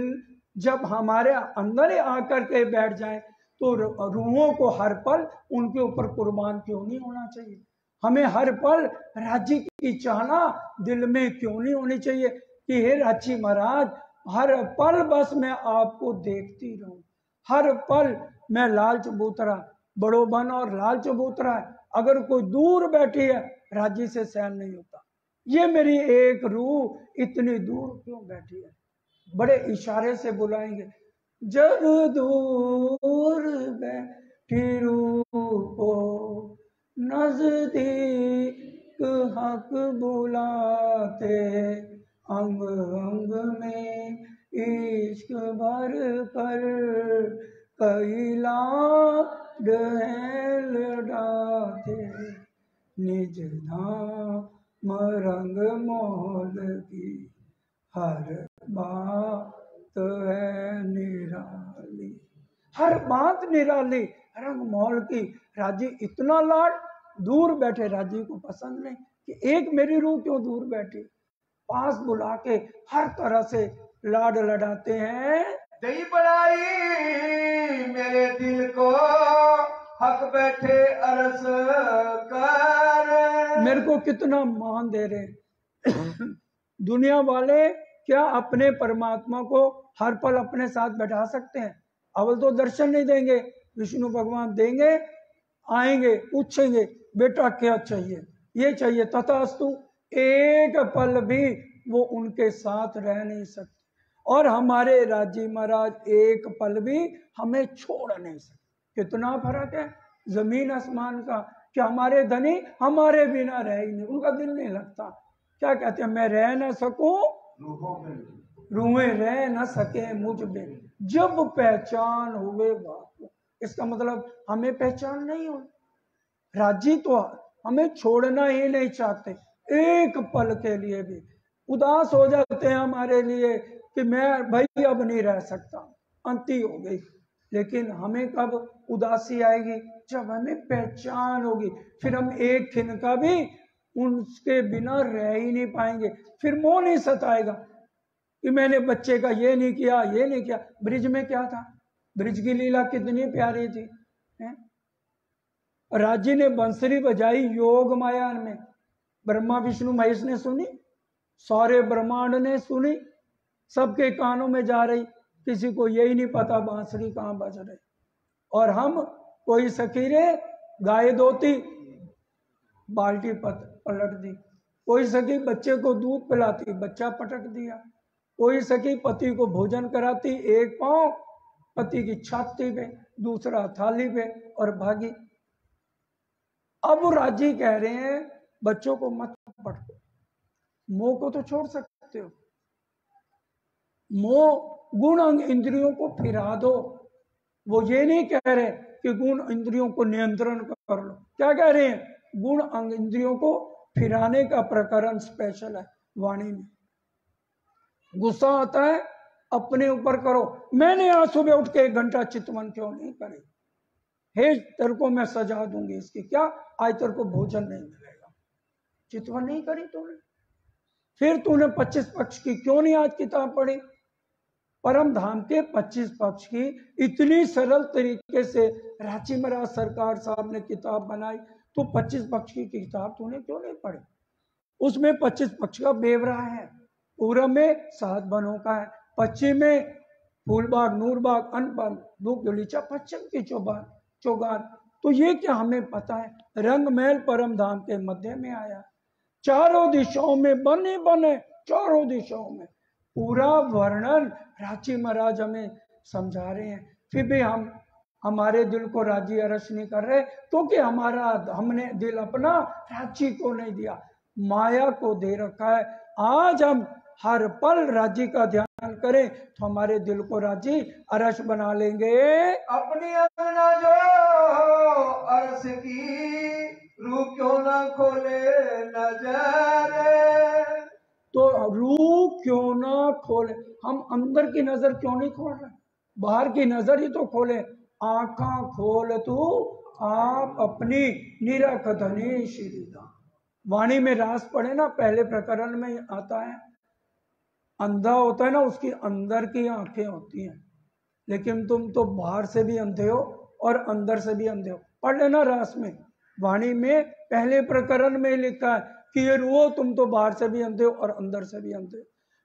जब हमारे अंदर ही आकर के बैठ जाए तो रूहों को हर पल उनके ऊपर कुर्बान क्यों नहीं होना चाहिए? हमें हर पल राज्य की चाहना दिल में क्यों नहीं होनी चाहिए कि हे राज्य महाराज, हर पल बस मैं आपको देखती रहूं, हर पल मैं लाल चबूतरा, बड़ो बन और लाल चबूतरा है, अगर कोई दूर बैठी है राज्य से सहन नहीं होता। ये मेरी एक रूह इतनी दूर क्यों बैठी है? बड़े इशारे से बुलाएंगे, जब दूर बैठी रूह को नजदीक हक बुलाते, अंग अंग में इश्क भर कर कई लाड लड़ाते, निज धाम रंग मोल की हर बात है निराली, हर बात निराली, रंग मोल की। राजी इतना लाड, दूर बैठे राजी को पसंद नहीं कि एक मेरी रूह क्यों दूर बैठी, पास बुला के हर तरह से लाड लड़ाते हैं। दई बढ़ाई मेरे दिल को, हक बैठे अरस कर। मेरे को कितना मान दे रहे दुनिया वाले क्या अपने परमात्मा को हर पल अपने साथ बैठा सकते हैं? अवल तो दर्शन नहीं देंगे, विष्णु भगवान देंगे, आएंगे, पूछेंगे बेटा क्या चाहिए, ये चाहिए, तथास्तु, एक पल भी वो उनके साथ रह नहीं सकते। और हमारे राजी महाराज एक पल भी हमें छोड़ नहीं सकते। कितना फर्क है जमीन आसमान का। कि हमारे धनी हमारे बिना रह ही नहीं, उनका दिल नहीं लगता। क्या कहते हैं, मैं रह ना सकूं रूहें रह न सके मुझ में, जब पहचान हुए बापू। इसका मतलब हमें पहचान नहीं हो। राजी तो हमें छोड़ना ही नहीं चाहते, एक पल के लिए भी उदास हो जाते हैं हमारे लिए कि मैं भाई अब नहीं रह सकता, अंती हो गई। लेकिन हमें कब उदासी आएगी? जब हमें पहचान होगी, फिर हम एक खिन का भी उनके बिना रह ही नहीं पाएंगे। फिर मोह नहीं सताएगा कि मैंने बच्चे का ये नहीं किया, ये नहीं किया। ब्रिज में क्या था? ब्रिज की लीला कितनी प्यारी थी, है? राजी ने बंसरी बजाई योग माया में, ब्रह्मा विष्णु महेश ने सुनी, सारे ब्रह्मांड ने सुनी, सबके कानों में जा रही, किसी को यही नहीं पता बांसुरी कहाँ बज रही। और हम कोई सकीरे गाय दोती, बाल्टी पलट दी, कोई सखी बच्चे को दूध पिलाती, बच्चा पटक दिया, कोई सखी पति को भोजन कराती, एक पांव पति की छाती पे, दूसरा थाली पे, और भागी। अब राजी कह रहे हैं बच्चों को मत पटको, मोह को तो छोड़ सकते हो, मोह गुण अंग इंद्रियों को फिरा दो। वो ये नहीं कह रहे कि गुण इंद्रियों को नियंत्रण कर लो, क्या कह रहे हैं? गुण अंग इंद्रियों को फिराने का प्रकरण स्पेशल है वाणी में। गुस्सा आता है अपने ऊपर करो, मैंने आज सुबह उठ के 1 घंटा चितवन क्यों नहीं करे, हे तेरे को मैं सजा दूंगी इसकी, क्या आज तेरे को भोजन नहीं मिलेगा, चितवन नहीं करी तूने। फिर तूने 25 पक्ष की क्यों नहीं आज किताब पढ़ी? परम धाम के 25 पक्ष की इतनी सरल तरीके से रांची महाराज सरकार साहब ने किताब बनाई, तो 25 पक्ष की किताब तूने क्यों नहीं पढ़ी? उसमें 25 पक्ष का बेवरा है। पूरब में 7 बनों का है, पश्चिम में फूलबाग, नूरबाग, अनपन, दुख गलीचा, पश्चिम की चौगान। तो ये क्या हमें पता है? रंग महल परम धाम के मध्य में आया, चारों दिशाओं में बने बने, चारों दिशाओं में पूरा वर्णन रांची महाराज हमें समझा रहे हैं। फिर भी हम हमारे दिल को राजी अरस नहीं कर रहे, तो कि हमने दिल अपना रांची को नहीं दिया, माया को दे रखा है। आज हम हर पल राजी का ध्यान करें तो हमारे दिल को राजी अरस बना लेंगे। अपनी अंगना जो अरस की, रूह क्यों ना खोले नजर। तो रूह क्यों ना खोले, हम अंदर की नजर क्यों नहीं खोल रहे? बाहर की नजर ही तो खोले। आंखा खोल तू आप अपनी निरख धनी श्रीदा। वाणी में रास पढ़े ना, पहले प्रकरण में आता है, अंधा होता है ना उसकी अंदर की आंखें होती हैं, लेकिन तुम तो बाहर से भी अंधे हो और अंदर से भी अंधे हो। पढ़ लेना रास में, वाणी में पहले प्रकरण में लिखा है कि ये रूह तुम तो बाहर से भी अंधे हो और अंदर से भी अंधे हो,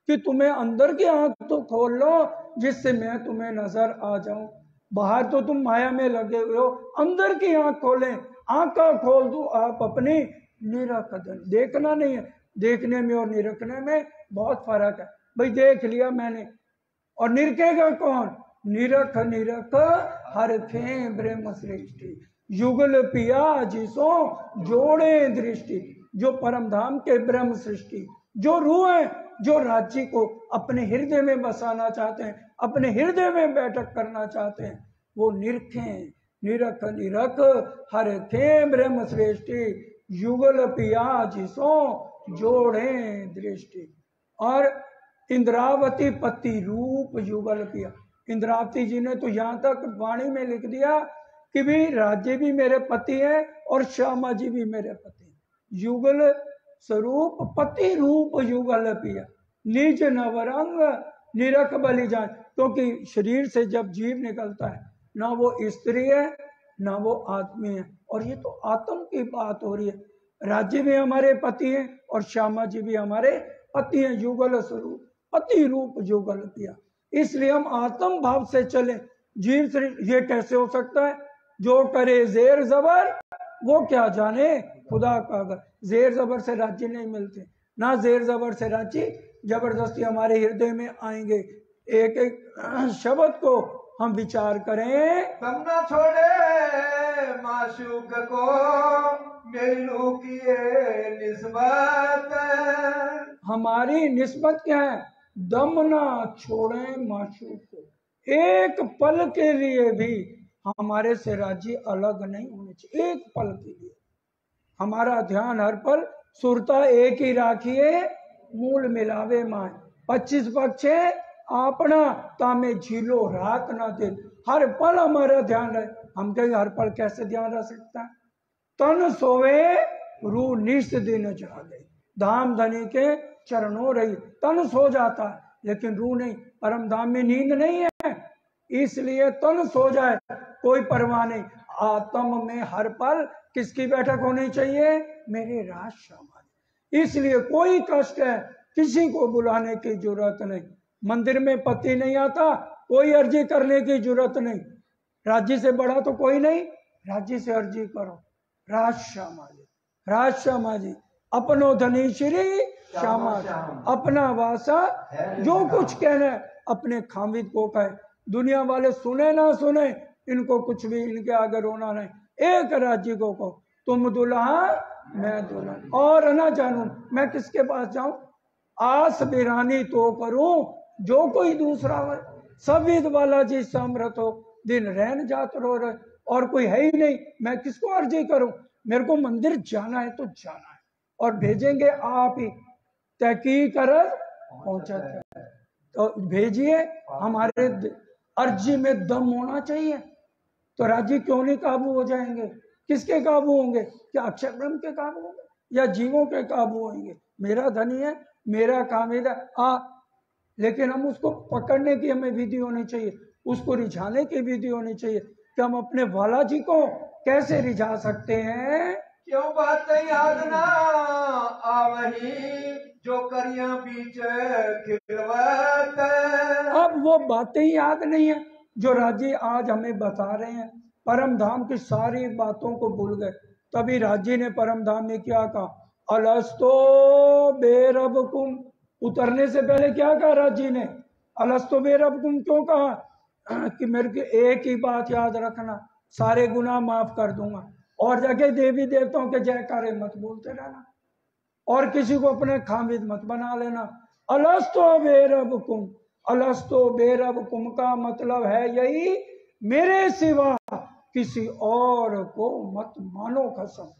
कि तुम्हें अंदर की आंख तो खोल लो जिससे मैं तुम्हें नजर आ जाऊं। बाहर तो तुम माया में लगे हुए हो, अंदर की आंख खोले, आंखा खोल दो आप अपनी निरख धनी। देखना नहीं है, देखने में और निरखने में बहुत फर्क है। भाई देख लिया मैंने, और निरखेगा कौन? निरख निरख हर खे ब्रह्म सृष्टि, युगल पिया जिसो जोड़े दृष्टि। जो परम धाम के ब्रह्म सृष्टि, जो रूह है, जो राज्य को अपने हृदय में बसाना चाहते हैं, अपने हृदय में बैठक करना चाहते हैं, वो निरखें, निरख निरख हर खे ब्रह्म सृष्टि, युगल पिया जिसो जोड़े दृष्टि। और इंद्रावती पति रूप युगल पिया। इंद्रावती जी ने तो यहाँ तक वाणी में लिख दिया कि भी राज्य भी मेरे पति है और श्यामा जी भी मेरे पति हैं। युगल स्वरूप पति रूप युगल पिया, निज नवरंग निरख बलि जाए। क्योंकि शरीर से जब जीव निकलता है, ना वो स्त्री है ना वो आदमी है, और ये तो आत्म की बात हो रही है। राज्य भी हमारे पति हैं और श्यामा जी भी हमारे पति हैं। युगल स्वरूप पति रूप युगल पिया, इसलिए हम आत्म भाव से चले। जीव शरीर ये कैसे हो सकता है? जो करे जेर जबर वो क्या जाने खुदा का घर। जेर जबर से राज्य नहीं मिलते, ना जेर जबर से राज्य जबरदस्ती हमारे हृदय में आएंगे। एक एक शब्द को हम विचार करें। तम न छोड़े माशूक को मेरी लूकिए निस्बत। हमारी निस्बत क्या है? दम ना छोड़े माशूक को। एक पल के लिए भी हमारे से राज्य अलग नहीं होने चाहिए। एक पल के लिए हमारा ध्यान हर पल सुरता एक ही राखिए, मूल मिलावे माए। 25 पक्षे अपना तामे झीलो रात ना दिन। हर पल हमारा ध्यान रहे। हम कहेंगे हर पल कैसे ध्यान रह सकता है? तन सोवे रू निष्ठ दिन जागे, धाम धनी के चरणों रही। तन सो जाता है लेकिन रूह नहीं। परम धाम में नींद नहीं है, इसलिए तन सो जाए कोई परवाह नहीं। आत्म में हर पल किसकी बैठक होनी चाहिए? मेरे राज श्यामा। इसलिए कोई कष्ट है किसी को बुलाने की जरूरत नहीं। मंदिर में पति नहीं आता, कोई अर्जी करने की जरूरत नहीं। राज्य से बड़ा तो कोई नहीं, राज्य से अर्जी करो। राज श्यामा जी, राज श्यामा जी अपनो धनी श्री श्यामा, अपना वासा जो कुछ कहना है अपने खामिद को कहे। दुनिया वाले सुने ना सुने, इनको कुछ भी, इनके आगे रोना नहीं। एक राज्य को कहो तुम दुल्हा मैं दुल्हन, और ना जानू मैं किसके पास जाऊं। आस बिरानी तो करूं जो कोई दूसरा हो। सब ईद वाला जी समरथ हो, दिन रहन जात रो रहे, और कोई है ही नहीं, मैं किसको अर्जी करूं। मेरे को मंदिर जाना है तो जाना है, और भेजेंगे आप ही। तहकी कर पहुंचा तो भेजिए। हमारे अर्जी में दम होना चाहिए, तो राज्य क्यों नहीं काबू हो जाएंगे? किसके काबू होंगे? क्या अक्षर ब्रह्म के काबू होंगे या जीवों के काबू होंगे? मेरा धनी है, मेरा कामिद है लेकिन हम उसको पकड़ने की हमें विधि होनी चाहिए, उसको रिझाने की विधि होनी चाहिए कि हम अपने वाला जी को कैसे रिझा सकते हैं। क्यों बात याद ना आवही जो करिया बीच खिलवत। अब वो बातें याद नहीं है जो राजी आज हमें बता रहे हैं। परम धाम की सारी बातों को भूल गए। तभी राजी ने परम धाम में क्या कहा? अलस्तो बेरबकुम। उतरने से पहले क्या कहा राजी ने? अलस्तो बेरबकुम क्यों कहा? कि मेरे को एक ही बात याद रखना, सारे गुनाह माफ कर दूंगा, और जाके देवी देवताओं के जयकारे मत बोलते रहना, और किसी को अपने खामिद मत बना लेना। अलस्तो बेरबकुम, अलस्तो बेरबकुम का मतलब है यही, मेरे सिवा किसी और को मत मानो कसम।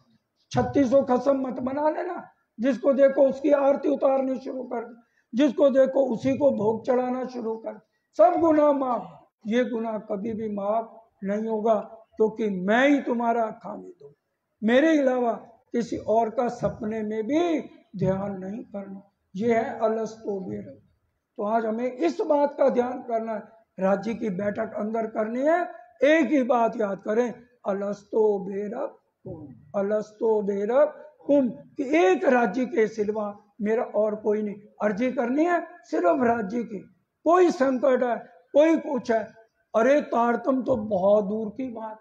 3600 कसम मत बना लेना। जिसको देखो उसकी आरती उतारनी शुरू कर, जिसको देखो उसी को भोग चढ़ाना शुरू कर। सब गुनाह माफ। ये गुनाह कभी भी माफ नहीं होगा, क्योंकि मैं ही तुम्हारा खामिद हूं। मेरे अलावा किसी और का सपने में भी ध्यान नहीं करना। ये है अलस्तो बेरब। तो आज हमें इस बात का ध्यान करना है, राज्य की बैठक अंदर करनी है। एक ही बात याद करें, अलस्तो बेरब कुम, अलस्तो बेरब कुम, कि एक राज्य के सिवा मेरा और कोई नहीं। अर्जी करनी है सिर्फ राज्य की। कोई संकट है, कोई कुछ है, अरे तारतम तो बहुत दूर की बात,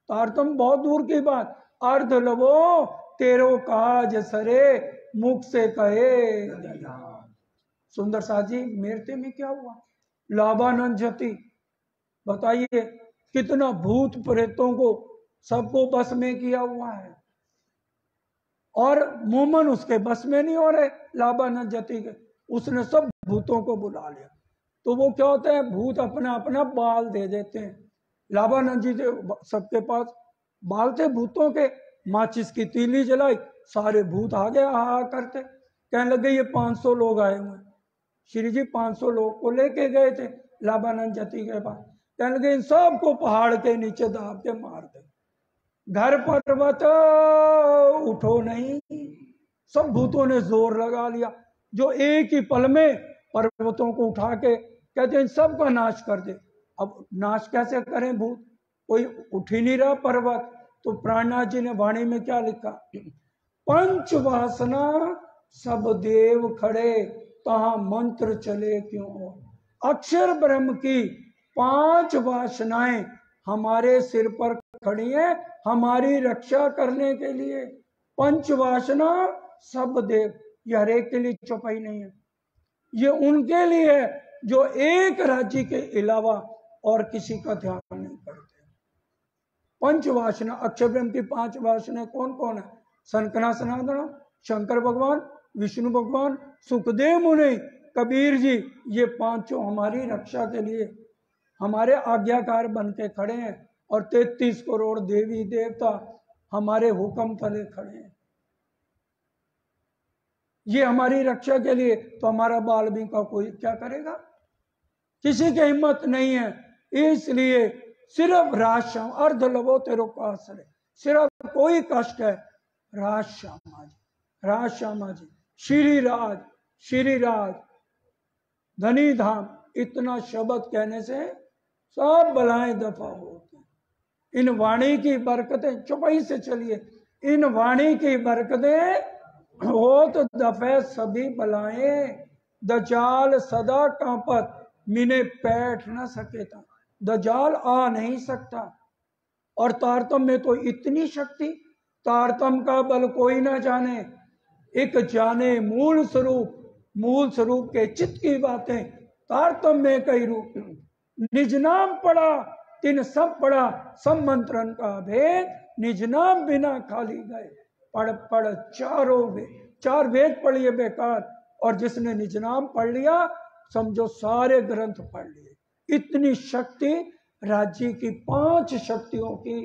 तारतम बहुत दूर की बात। अर्ध लवो तेरो काज सरे, मुख से कहे। सुंदर साथ जी मेरते में क्या हुआ? लाभानंद जति, बताइए कितना भूत प्रेतों को सबको बस में किया हुआ है, और मोमन उसके बस में नहीं हो रहे। लाभानंद जति के उसने सब भूतों को बुला लिया। तो वो क्या होता है, भूत अपना अपना बाल दे देते हैं। लाभानंद जी के सबके पास बाल थे भूतों के। माचिस की तीली जलाई, सारे भूत आ गए हा करते, कहने लगे ये 500 लोग आए हुए। श्री जी 500 लोग को लेके गए थे लाभानंद जति के पास, कहने लगे इन सबको पहाड़ के नीचे दाब के मार दे, घर पर्वत उठो नहीं। सब भूतों ने जोर लगा लिया, जो एक ही पल में पर्वतों को उठा के कहते इन सब का नाश कर दे। अब नाश कैसे करें भूत, कोई उठ ही नहीं रहा पर्वत। तो प्राणनाथ जी ने वाणी में क्या लिखा, पंच वासना सब देव खड़े, तहां मंत्र चले क्यों। अक्षर ब्रह्म की 5 वासनाएं हमारे सिर पर खड़ी है हमारी रक्षा करने के लिए। पंच वासना सब देव, ये हरेक के लिए चौपाई नहीं है, ये उनके लिए है जो एक राज्य के अलावा और किसी का ध्यान नहीं करते। पंच वासना, अक्षर ब्रह्म की 5 वासना कौन कौन है, सनकना सनातन, शंकर भगवान, विष्णु भगवान, सुखदेव मुनि, कबीर जी, ये 5 हमारी रक्षा के लिए हमारे आज्ञाकार बन के खड़े हैं। और 33 करोड़ देवी देवता हमारे हुक्म तले खड़े हैं, ये हमारी रक्षा के लिए। तो हमारा बाल भी का कोई क्या करेगा, किसी की हिम्मत नहीं है। इसलिए सिर्फ राजश्याम अर्ध लवो तेरो पास है, सिर्फ कोई कष्ट है राजश्यामा जी, राजश्यामा जी, श्री राज धनी धाम, इतना शब्द कहने से सब बलाएं दफा होती हैं। इन वाणी की बरकतें, चुपाई से चलिए, इन वाणी की बरकतें हो तो दफे सभी बलाएं। दजाल सदा कांपत मिने बैठ न सके था, दजाल आ नहीं सकता। और तारतम में तो इतनी शक्ति, तारतम का बल कोई ना जाने, एक जाने मूल स्वरूप, मूल स्वरूप के चित्त की बातें, तारतम में कई रूप। निज नाम पढ़ा तिन सब पढ़ा, सब मंत्रन का भेद, निज नाम बिना खाली गए। पढ़ पढ़ चारों वेद, 4 वेद पढ़िए बेकार, और जिसने निज नाम पढ़ लिया समझो सारे ग्रंथ पढ़ लिए। इतनी शक्ति राज्य की 5 शक्तियों की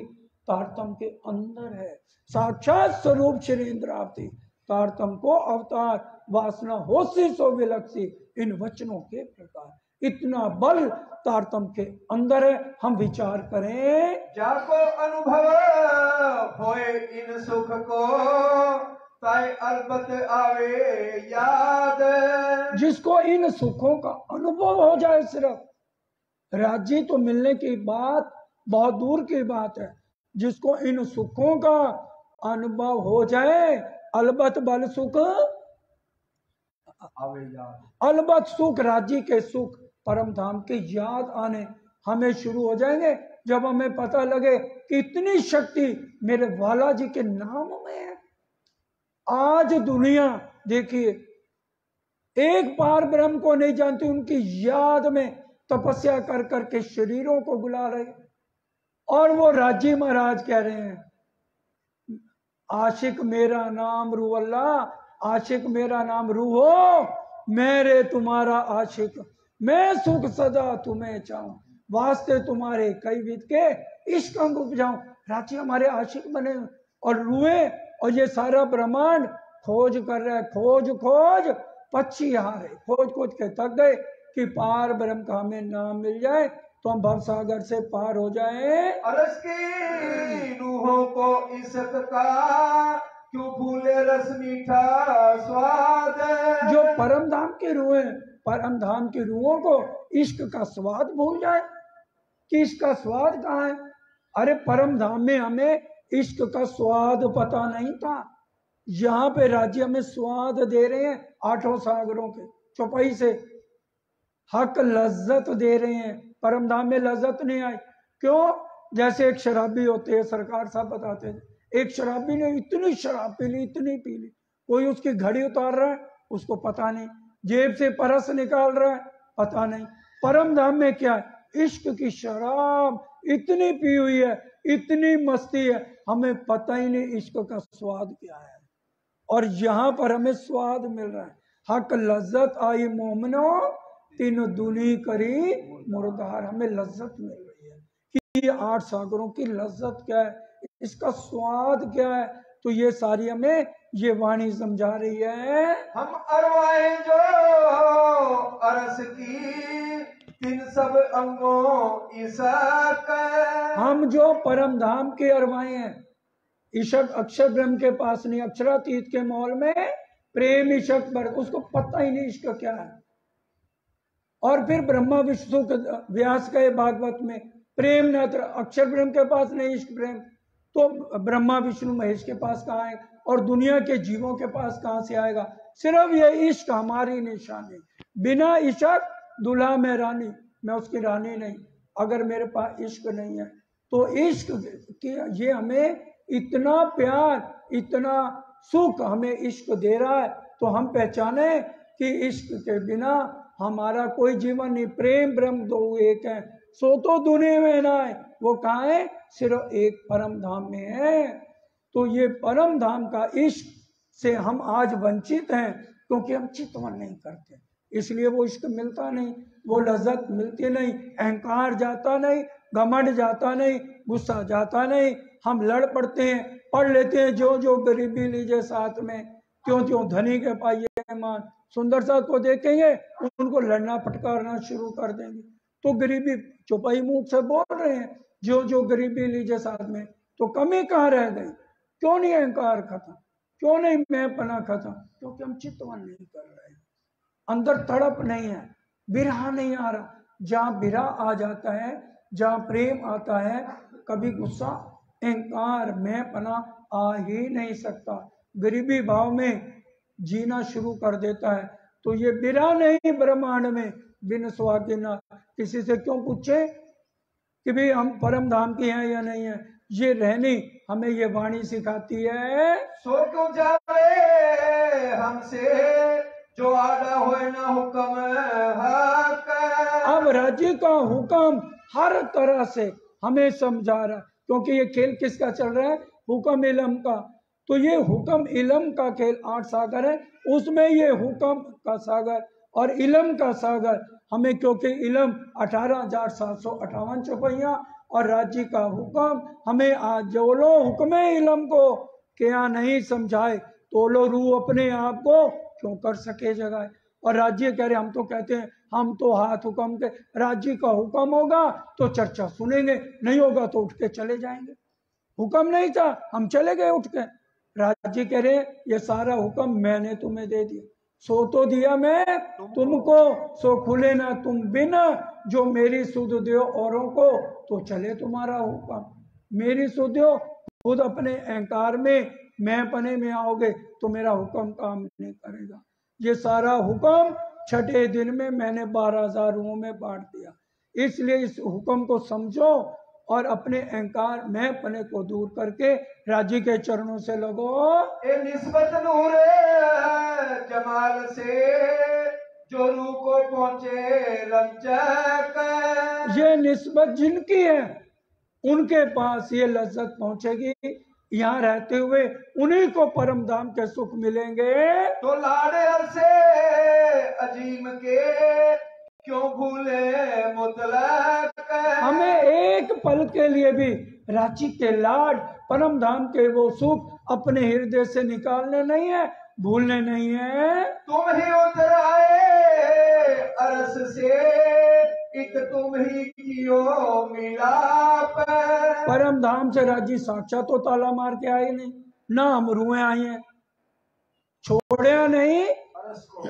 तारतम के अंदर है। साक्षात स्वरूप श्री इंद्रावती, तारतम को अवतार, वासना होसी सो विलक्षी, इन वचनों के प्रकार। इतना बल तारतम के अंदर है। हम विचार करें, जाको अनुभव होए इन सुख को, ताए अलबत आवे याद। जिसको इन सुखों का अनुभव हो जाए, सिर्फ राज्य तो मिलने की बात बहुत दूर की बात है, जिसको इन सुखों का अनुभव हो जाए, अलबत बल सुख आवे याद, अलबत सुख, राज्य के सुख, परम धाम की याद आने हमें शुरू हो जाएंगे। जब हमें पता लगे कि इतनी शक्ति मेरे वाला जी के नाम में है। आज दुनिया देखिए एक पार ब्रह्म को नहीं जानती, उनकी याद में तपस्या कर करके शरीरों को बुला रहे, और वो राजी महाराज कह रहे हैं आशिक मेरा नाम रू अल्लाह, आशिक मेरा नाम रू हो, मेरे तुम्हारा आशिक, मैं सुख सदा तुम्हें चाहूं, वास्ते तुम्हारे कई विद के इश्क अंग उपजाऊं। राजी हमारे आशिक बने और रुए, और ये सारा ब्रह्मांड खोज कर रहा है, खोज खोज पक्षी हारे, खोज खोज के थक गए कि पार ब्रह्म का हमें नाम मिल जाए तो हम भवसागर से पार हो जाए। अरस की रूहों को इश्क का, क्यों भूले रस मीठा स्वाद। जो परम धाम की रूह है, परम धाम की रूहों को इश्क का स्वाद भूल जाए कि इसका स्वाद कहाँ है। अरे परम धाम में हमें इश्क का स्वाद पता नहीं था, यहाँ पे राज्य में स्वाद दे रहे हैं 8 सागरों के चौपाई से, हक लज्जत दे रहे हैं। परम धाम में लज्जत नहीं आई, क्यों? जैसे एक शराबी होते हैं, सरकार साहब बताते हैं, एक शराबी ने इतनी शराब पी ली, इतनी पी ली, कोई उसकी घड़ी उतार रहा है उसको पता नहीं, जेब से परस निकाल रहा है पता नहीं। परम धाम में क्या है? इश्क की शराब इतनी पी हुई है, इतनी मस्ती है, हमें पता ही नहीं इश्क का स्वाद क्या है। और यहाँ पर हमें स्वाद मिल रहा है। हक लज्जत आई मोमनो, तीन दुनी करी मुर्दार, हमें लज्जत मिल रही है कि ये 8 सागरों की लज्जत क्या है, इसका स्वाद क्या है। तो ये सारी हमें ये वाणी समझा रही है। हम अरवाएं जो की तीन सब अंगों ईशक। हम जो परम धाम के अरवाए हैं, ईशक अक्षर ब्रह्म के पास नहीं, अक्षरातीत के महल में प्रेम ईशक पर, उसको पता ही नहीं इश्क क्या है। और फिर ब्रह्मा विष्णु व्यास कहे भागवत में प्रेम नेत्र, अक्षर ब्रह्म के पास नहीं इश्क प्रेम, तो ब्रह्मा विष्णु महेश के पास कहाँ है और दुनिया के जीवों के पास कहाँ से आएगा। सिर्फ ये इश्क हमारी निशानी, बिना इश्क दूल्हा में रानी, मैं उसकी रानी नहीं। अगर मेरे पास इश्क नहीं है तो इश्क की ये हमें इतना प्यार इतना सुख हमें इश्क दे रहा है, तो हम पहचाने कि इश्क के बिना हमारा कोई जीवन नहीं। प्रेम ब्रह्म दो एक है, सो तो दुनिया में ना है, वो कहाँ है, सिर्फ एक परम धाम में है। तो ये परम धाम का इश्क से हम आज वंचित हैं, क्योंकि हम चितवन नहीं करते, इसलिए वो इश्क मिलता नहीं, वो लज्जत मिलती नहीं, अहंकार जाता नहीं, घमंड जाता नहीं, गुस्सा जाता नहीं। हम लड़ पड़ते हैं, पढ़ लेते हैं जो जो गरीबी लीजिए साथ में, क्यों क्यों धनी के पाइए मान। सुंदर साथ को देखेंगे उनको लड़ना फटकारना शुरू कर देंगे, तो गरीबी चौपाई मुंह से बोल रहे हैं जो जो गरीबी लीजिए साथ में, तो कमी कहाँ रह गई। क्यों नहीं अहंकार खत्म, क्यों नहीं मैं पना खत्म, क्योंकि हम चितवन नहीं कर रहे, अंदर तड़प नहीं है, बिरहा नहीं आ रहा। जहाँ बिरहा आ जाता है, जहाँ प्रेम आता है, कभी गुस्सा अहंकार मैं पना आ ही नहीं सकता, गरीबी भाव में जीना शुरू कर देता है। तो ये बिरहा नहीं ब्रह्मांड में बिन सुहागे ना, किसी से क्यों पूछे कि भाई हम परम धाम के हैं या नहीं है। ये रहनी हमें ये वाणी सिखाती है, सो क्यों जावे हमसे जो आदा होए ना हुक्म हक। अब राज्य का हुक्म हर तरह से हमें समझा रहा है, क्योंकि ये खेल किसका चल रहा है, हुक्म इलम का। तो ये हुक्म इलम का खेल 8 सागर है, उसमें ये हुक्म का सागर और इलम का सागर हमें, क्योंकि इलम 18,758 चौपाइयां और राज्य का हुक्म हमें आज जो लो हुक्म इलम को क्या नहीं समझाए, तो लो रूह अपने आप को क्यों कर सके जगह। और राज्य कह रहे, हम तो कहते हैं हम तो हाथ हुक्म के, राज्य का हुक्म होगा तो चर्चा सुनेंगे, नहीं होगा तो उठ के चले जाएंगे। हुक्म नहीं था, हम चले गए उठ के। राज्य कह रहे ये सारा हुक्म मैंने तुम्हें दे दिया, सो तो दिया मैं तुमको, सो खुले ना तुम बिना, जो मेरी सुध दो औरों को तो चले तुम्हारा हुक्म। मेरी सुध दो, खुद अपने अहंकार में मैं पने में आओगे तो मेरा हुक्म काम नहीं करेगा। ये सारा हुक्म छठे दिन में मैंने 12,000 रूहों में बांट दिया, इसलिए इस हुक्म को समझो और अपने अहंकार मैं पने को दूर करके राज्य के चरणों से लगो। ए निस्बत नूरे जमाल से जो रूह को पहुंचे रंजक। ये निस्बत जिनकी है उनके पास ये लज्जत पहुंचेगी, यहाँ रहते हुए उन्हीं को परम धाम के सुख मिलेंगे। तो लाड़े से अजीम के क्यों भूले मुतलक। हमें एक पल के लिए भी रांची के लाड परम धाम के वो सुख अपने हृदय से निकालने नहीं है, भूलने नहीं है। तुम ही उतराए अरस से एक तुम ही कियो मिलाप। परम धाम से राजी साक्षात तो ताला मार के आए नहीं, ना हम रुए आई हैं, छोड़े नहीं अरस को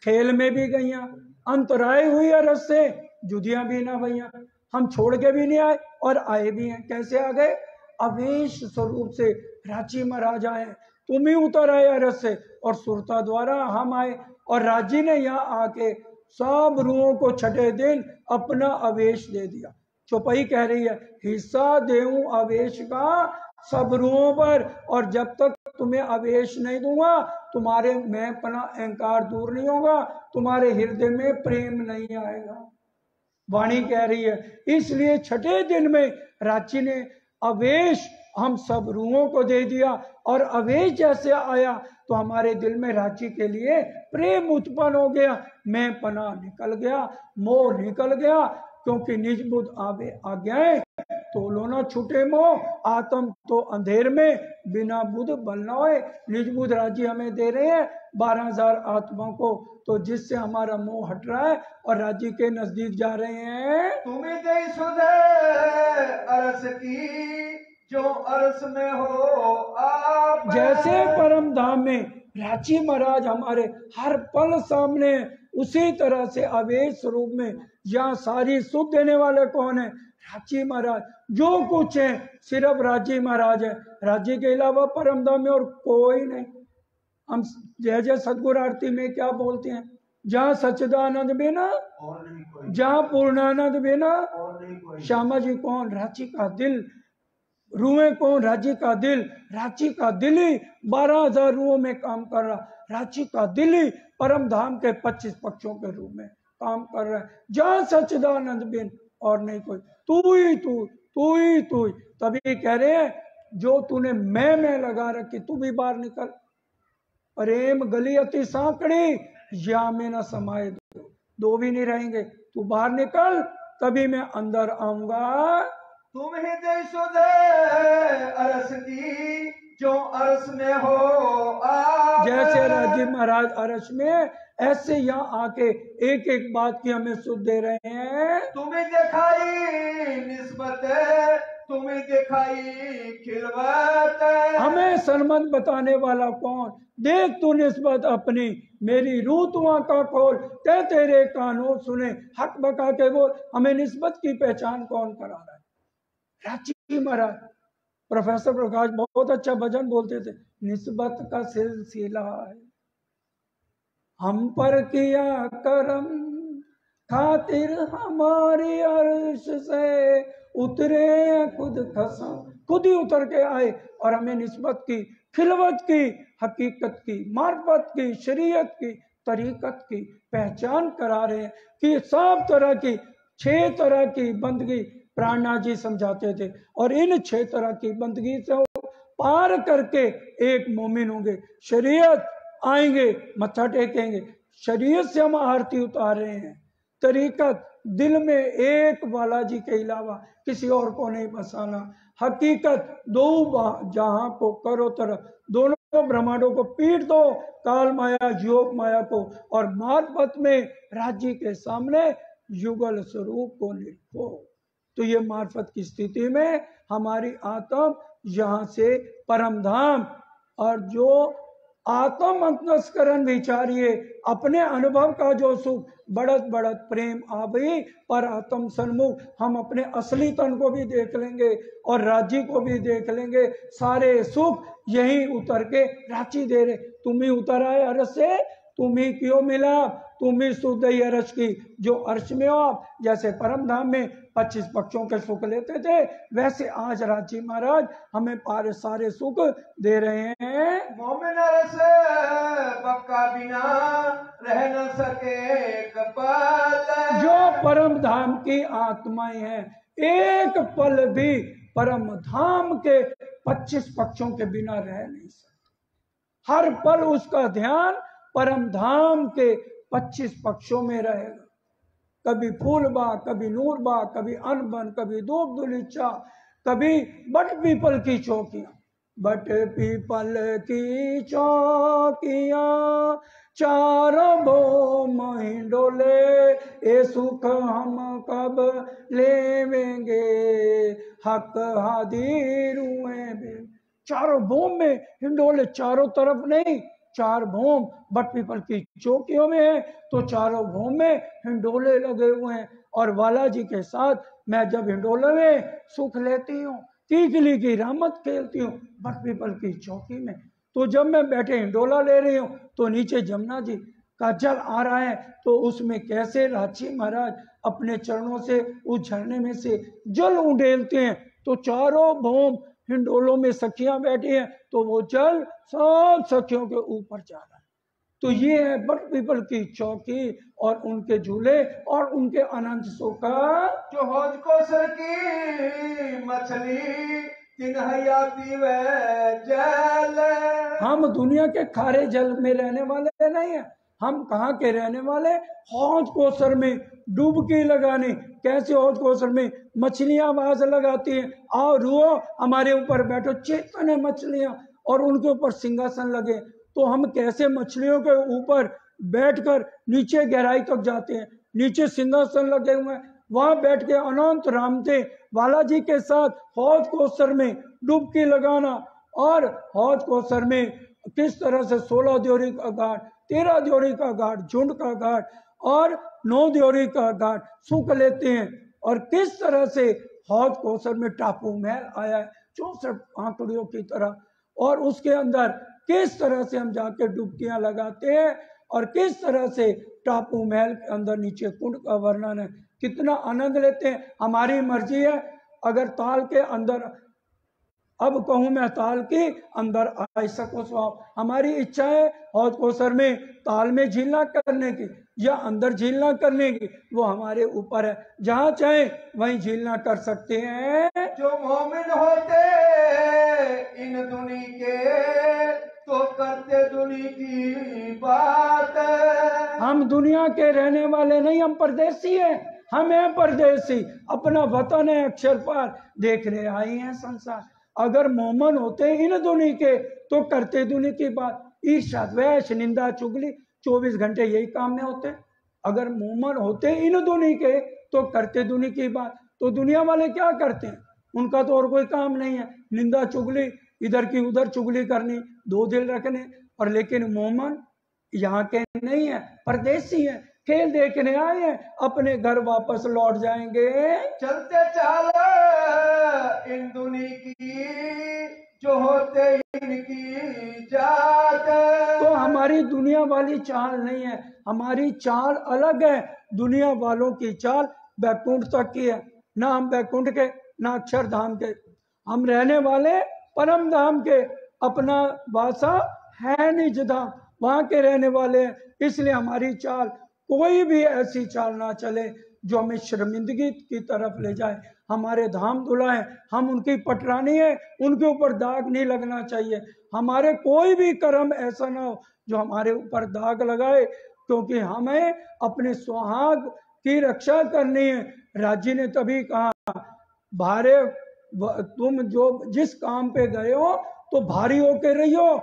खेल में भी गईया, अंतराय हुई अरस से जुदियां भी ना भैया, हम छोड़ के भी नहीं आए और आए भी हैं। कैसे आ गए, अवेश स्वरूप से रांची महाराज आए, तुम ही उतर आए अरस से और सुरता द्वारा हम आए, और राजी ने यहाँ आके सब रूहों को छठे दिन अपना आवेश दे दिया। चौपाई कह रही है हिस्सा देऊं आवेश का सब रूहों पर, और जब तक तुम्हें आवेश नहीं दूंगा तुम्हारे मैं पना अहंकार दूर नहीं होगा, तुम्हारे हृदय में प्रेम नहीं आएगा। वाणी कह रही है, इसलिए छठे दिन में रांची ने आवेश हम सब रूहों को दे दिया, और आवेश जैसे आया तो हमारे दिल में रांची के लिए प्रेम उत्पन्न हो गया, मैं पना निकल गया, मोह निकल गया, क्योंकि निज बुद्ध आवे आज्ञाएं तोलो न छूटे मोह आत्म तो अंधेर में बिना बुध बल न होए। निज बुध राज्य हमें दे रहे हैं 12,000 आत्मा को, तो जिससे हमारा मोह हट रहा है और राज्य के नजदीक जा रहे हैं। तुम्हें दे सुधे अरस की जो अरस में हो आप। जैसे परम धाम में रांची महाराज हमारे हर पल सामने है, उसी तरह से अवेश स्वरूप में यहाँ सारी सुख देने वाले कौन है? रांची महाराज। जो कुछ है सिर्फ रांची महाराज है, राज्य के अलावा परम धाम में और कोई नहीं। हम जय जय सतगुरु आरती में क्या बोलते हैं? जहाँ सच्चिदानंद बिना और नहीं कोई, जहाँ पूर्णानंद बिना और नहीं कोई। श्यामा जी कौन? रांची का दिल। रूहें कौन? रांची का दिल। रांची का दिल ही 12,000 रूहों में काम कर रहा। रांची का दिल ही परम धाम के 25 पक्षों के रूप में काम कर रहा है। जहाँ सच्चिदानंद बिन और नहीं कोई, तू ही तू, तू ही तू ही। तभी कह रहे हैं जो तूने मैं लगा रखी, तू भी बाहर निकल। प्रेम गली अति सांकड़ी या में न समाये दो भी नहीं रहेंगे। तू बाहर निकल, तभी मैं अंदर आऊंगा। तुम्हें दे सुधे अरस की जो अरस में हो आप। जैसे राजी महाराज अरस में, ऐसे यहाँ आके एक एक बात की हमें सुध दे रहे हैं। तुम्हें दिखाई निस्बत, तुम्हें दिखाई खिलवत। हमें सरमत बताने वाला कौन? देख तू निस्बत अपनी, मेरी रूह तू आंखा खोल, ते तेरे कानों सुने, हक बका के बोल। हमें निस्बत की पहचान कौन करा रहा है? रांची महाराज। प्रोफेसर प्रकाश बहुत अच्छा भजन बोलते थे, निस्बत का सिलसिला है हम पर किया करम, खातिर हमारी अर्श से उतरे खुद खसा। खुद ही उतर के आए और हमें निस्बत की, खिलवत की, हकीकत की, मार्फत की, शरीयत की, तरीकत की पहचान करा रहे हैं कि सब तरह की 6 तरह की बंदगी प्राणनाथ जी समझाते थे, और इन 6 तरह की बंदगी से पार करके एक मोमिन होंगे। शरीयत आएंगे, मत्था टेकेंगे। शरीयत से हम आरती उतार रहे हैं। तरीकत, दिल में एक बालाजी के अलावा किसी और को नहीं बसाना। हकीकत, दो जहां को करो तरफ, दोनों ब्रह्मांडों को पीट दो, काल माया योग माया को। और मार्फत में राज्य के सामने युगल स्वरूप को लिखो। तो ये मार्फत की स्थिति में हमारी आत्म यहाँ से परम धाम, और जो आत्म अंतस्करण विचारिए, अपने अनुभव का जो सुख, बढ़त बढ़त प्रेम आबई पर आत्म सन्मुख। हम अपने असली तन को भी देख लेंगे और राज्य को भी देख लेंगे। सारे सुख यही उतर के रांची दे रहे। तुम ही उतर आए अर्श से, तुम ही क्यों मिला, तुम ही शुद्ध ही अर्श की जो अर्श में हो आप। जैसे परम धाम में 25 पक्षों के सुख लेते थे, वैसे आज रांची महाराज हमें पारे सारे सुख दे रहे हैं। मोमिन अर्श बक्का बिना रह न सके कपाल। जो परम धाम की आत्माएं हैं, एक पल भी परम धाम के 25 पक्षों के बिना रह नहीं सकते। हर पल उसका ध्यान परम धाम के 25 पक्षों में रहेगा। कभी फूलबाग, कभी नूरबाग, कभी अनबन, कभी धूप धुलिचा, कभी बट पीपल की चौकियां। बट पीपल की चौकियां चारों भौम हिंडोले, ए सुख हम कब लेवेंगे, हक हादी रुए। चारों भौम में हिंडोले, चारों तरफ नहीं, 4 भौम बट पीपल की चौकियों में है, तो चारों भौम में हिंडोले लगे हुए हैं। और बालाजी के साथ मैं जब हिंडोले में सुख लेती हूँ, तीतली की रहमत खेलती हूँ बट पीपल की चौकी में। तो जब मैं बैठे हिंडोला ले रही हूँ तो नीचे जमुना जी का जल आ रहा है, तो उसमें कैसे रांची महाराज अपने चरणों से उस झरने में से जल उंडेलते हैं। तो चारों भौम हिंडोलों में सखियां बैठी हैं, तो वो जल सब सखियों के ऊपर जा रहा है। तो ये है बट पीपल की चौकी और उनके झूले और उनके अनंत सुखा। जो हौज को सर की मछली तिनहयाती व जल। हम दुनिया के खारे जल में रहने वाले नहीं है, हम कहाँ के रहने वाले? हौज कौसर में डुबकी लगाने। कैसे हौज कौसर में? मछलियां आवाज लगाती हैं, आओ रुओ हमारे ऊपर बैठो, चेतन है मछलियां, और उनके ऊपर सिंहासन लगे। तो हम कैसे मछलियों के ऊपर बैठकर नीचे गहराई तक जाते हैं, नीचे सिंहासन लगे हुए हैं, वहां बैठ के अनंत रामते बालाजी के साथ हौज कौसर में डुबकी लगाना। और हौज कौसर में किस तरह से 16 द्योरी का घाट, 13 द्योरी का घाट, झुंड का घाट और 9 द्योरी का घाट सुख लेते हैं। और किस तरह से हौज कौसर में टापू महल आया है 64 आंकड़ियों की तरह, और उसके अंदर किस तरह से हम जाके डुबकियां लगाते हैं, और किस तरह से टापू महल के अंदर नीचे कुंड का वर्णन है। कितना आनंद लेते हैं। हमारी मर्जी है, अगर ताल के अंदर, अब कहूं मैं ताल के अंदर आ सको स्वाप, हमारी इच्छा है हौज कौसर में ताल में झीलना करने की या अंदर झीलना करने की, वो हमारे ऊपर है। जहां चाहे वहीं झीलना कर सकते हैं। जो मोमिन होते इन दुनी के तो करते दुनी की बात। हम दुनिया के रहने वाले नहीं, हम परदेसी हैं। हम हैं परदेसी, अपना वतन है अक्षर पार, देखने आई हैं संसार। अगर मोमन होते इन दुनी के तो करते दुनी की बात। ईर्ष्या द्वेष निंदा चुगली 24 घंटे यही काम में होते। अगर मोमन होते इन दुनी के तो करते दुनी की बात। तो दुनिया वाले क्या करते हैं? उनका तो और कोई काम नहीं है, निंदा चुगली, इधर की उधर चुगली करनी, 2 दिल रखने। और लेकिन मोमन यहाँ के नहीं है, परदेसी है, खेल देखने आए हैं, अपने घर वापस लौट जाएंगे। चलते चाल इन दुनी की जो होते इनकी जात। तो हमारी दुनिया वाली चाल नहीं है, हमारी चाल अलग है। दुनिया वालों की चाल बैकुंठ तक की है, ना हम बैकुंठ के ना अक्षरधाम के। हम रहने वाले परम धाम के, अपना वासा है निज धाम, वहां के रहने वाले हैं। इसलिए हमारी चाल कोई भी ऐसी चाल ना चले जो हमें शर्मिंदगी की तरफ ले जाए। हमारे धाम धुलाएं, हम उनकी पटरानी है, उनके ऊपर दाग नहीं लगना चाहिए। हमारे कोई भी कर्म ऐसा ना हो जो हमारे ऊपर दाग लगाए, क्योंकि हमें अपने सुहाग की रक्षा करनी है। राजी ने तभी कहा, भारे तुम जो जिस काम पे गए हो तो भारी होके रहियो।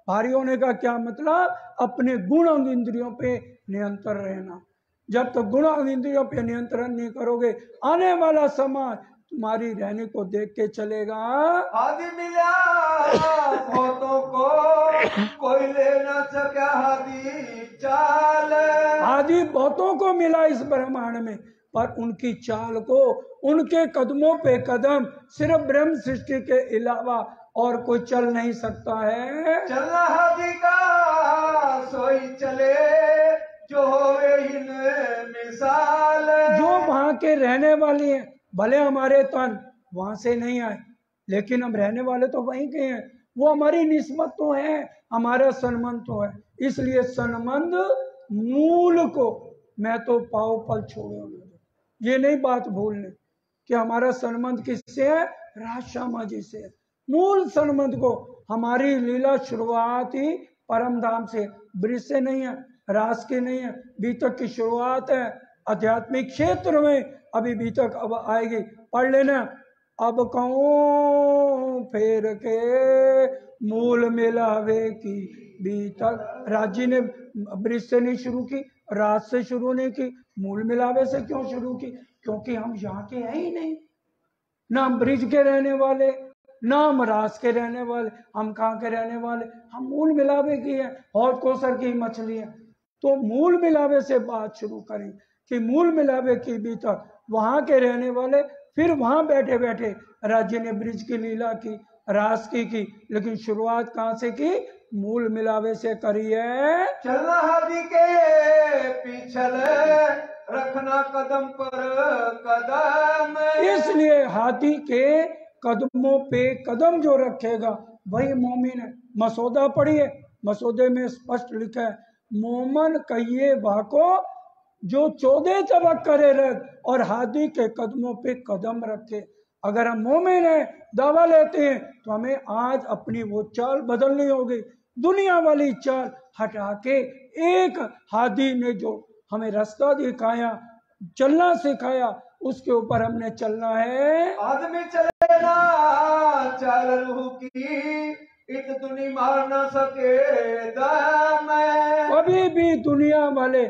भारी होने का क्या मतलब? अपने गुण अंग इंद्रियों पे नियंत्रण रहना। जब तक गुण अंग इंद्रियों पे नियंत्रण नहीं करोगे, आने वाला समाज तुम्हारी रहने को देख के चलेगा। आदि मिला बहुतों को कोई ले न सका आदि चाल। आदि बहुतों को मिला इस ब्रह्मांड में, पर उनकी चाल को, उनके कदमों पे कदम सिर्फ ब्रह्म सृष्टि के अलावा और कोई चल नहीं सकता है। चलना हाथी का सोई चले जो होवे इन मिसाल। जो वहां के रहने वाले हैं, भले हमारे तन वहां से नहीं आए, लेकिन हम रहने वाले तो वहीं के हैं। वो हमारी निस्बत तो है, हमारा संबंध तो है। इसलिए संबंध मूल को मैं तो पाव पल छोड़े, ये नहीं बात भूलने कि हमारा संबंध किससे है? राजश्यामा जी से। मूल संबंध को, हमारी लीला शुरुआत ही परम धाम से, ब्रिज से नहीं है, रास की नहीं है, बीतक की शुरुआत है आध्यात्मिक क्षेत्र में। अभी बीतक अब आएगी, पढ़ लेना। अब कहूं फेर के मूल मिलावे की बीतक। राजी ने ब्रिज से नहीं शुरू की, रास से शुरू नहीं की, मूल मिलावे से क्यों शुरू की? क्योंकि हम यहाँ के हैं ही नहीं, ना हम ब्रिज के रहने वाले, ना हम रास के रहने वाले। हम कहाँ के रहने वाले? हम मूल मिलावे की है, हौज कौसर की मछली है। तो मूल मिलावे से बात शुरू करें कि मूल मिलावे की बीतक, वहां के रहने वाले। फिर वहां बैठे बैठे राज्य ने ब्रिज की लीला की, रास की, लेकिन शुरुआत कहाँ से की? मूल मिलावे से करी है। चलना हाथी के पीछल रखना कदम पर कदम। इसलिए हाथी के कदमों पे कदम जो रखेगा वही मोमिन है। मसौदा पढ़िए, मसौदे में स्पष्ट लिखा है, मोमन कहिए वाको जो 14 तबक करे रख और हाथी के कदमों पे कदम रखे। अगर हम मोमिन हैं, दावा लेते हैं, तो हमें आज अपनी वो चाल बदलनी होगी। दुनिया वाली चाल हटा के एक हादी ने जो हमें रास्ता दिखाया, चलना सिखाया, उसके ऊपर हमने चलना है। आदमी चले ना चाल रूह की, इत दुनी मार ना सके दम। कभी भी दुनिया वाले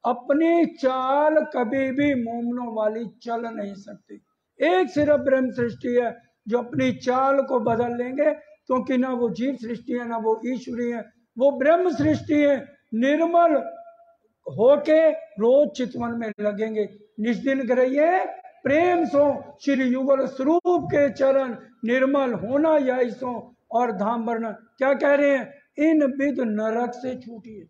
अपनी चाल कभी भी मोमनों वाली चल नहीं सकती। एक सिर्फ ब्रह्म सृष्टि है जो अपनी चाल को बदल लेंगे, क्योंकि ना वो जीव सृष्टि है ना वो ईश्वरी है, वो ब्रह्म सृष्टि है। निर्मल होके रोज चितवन में लगेंगे। निष्दिन करिए प्रेम सो श्री युगल स्वरूप के चरण, निर्मल होना यही सो और धाम वर्णन। क्या कह रहे हैं? इन विध नरक से छूटिए।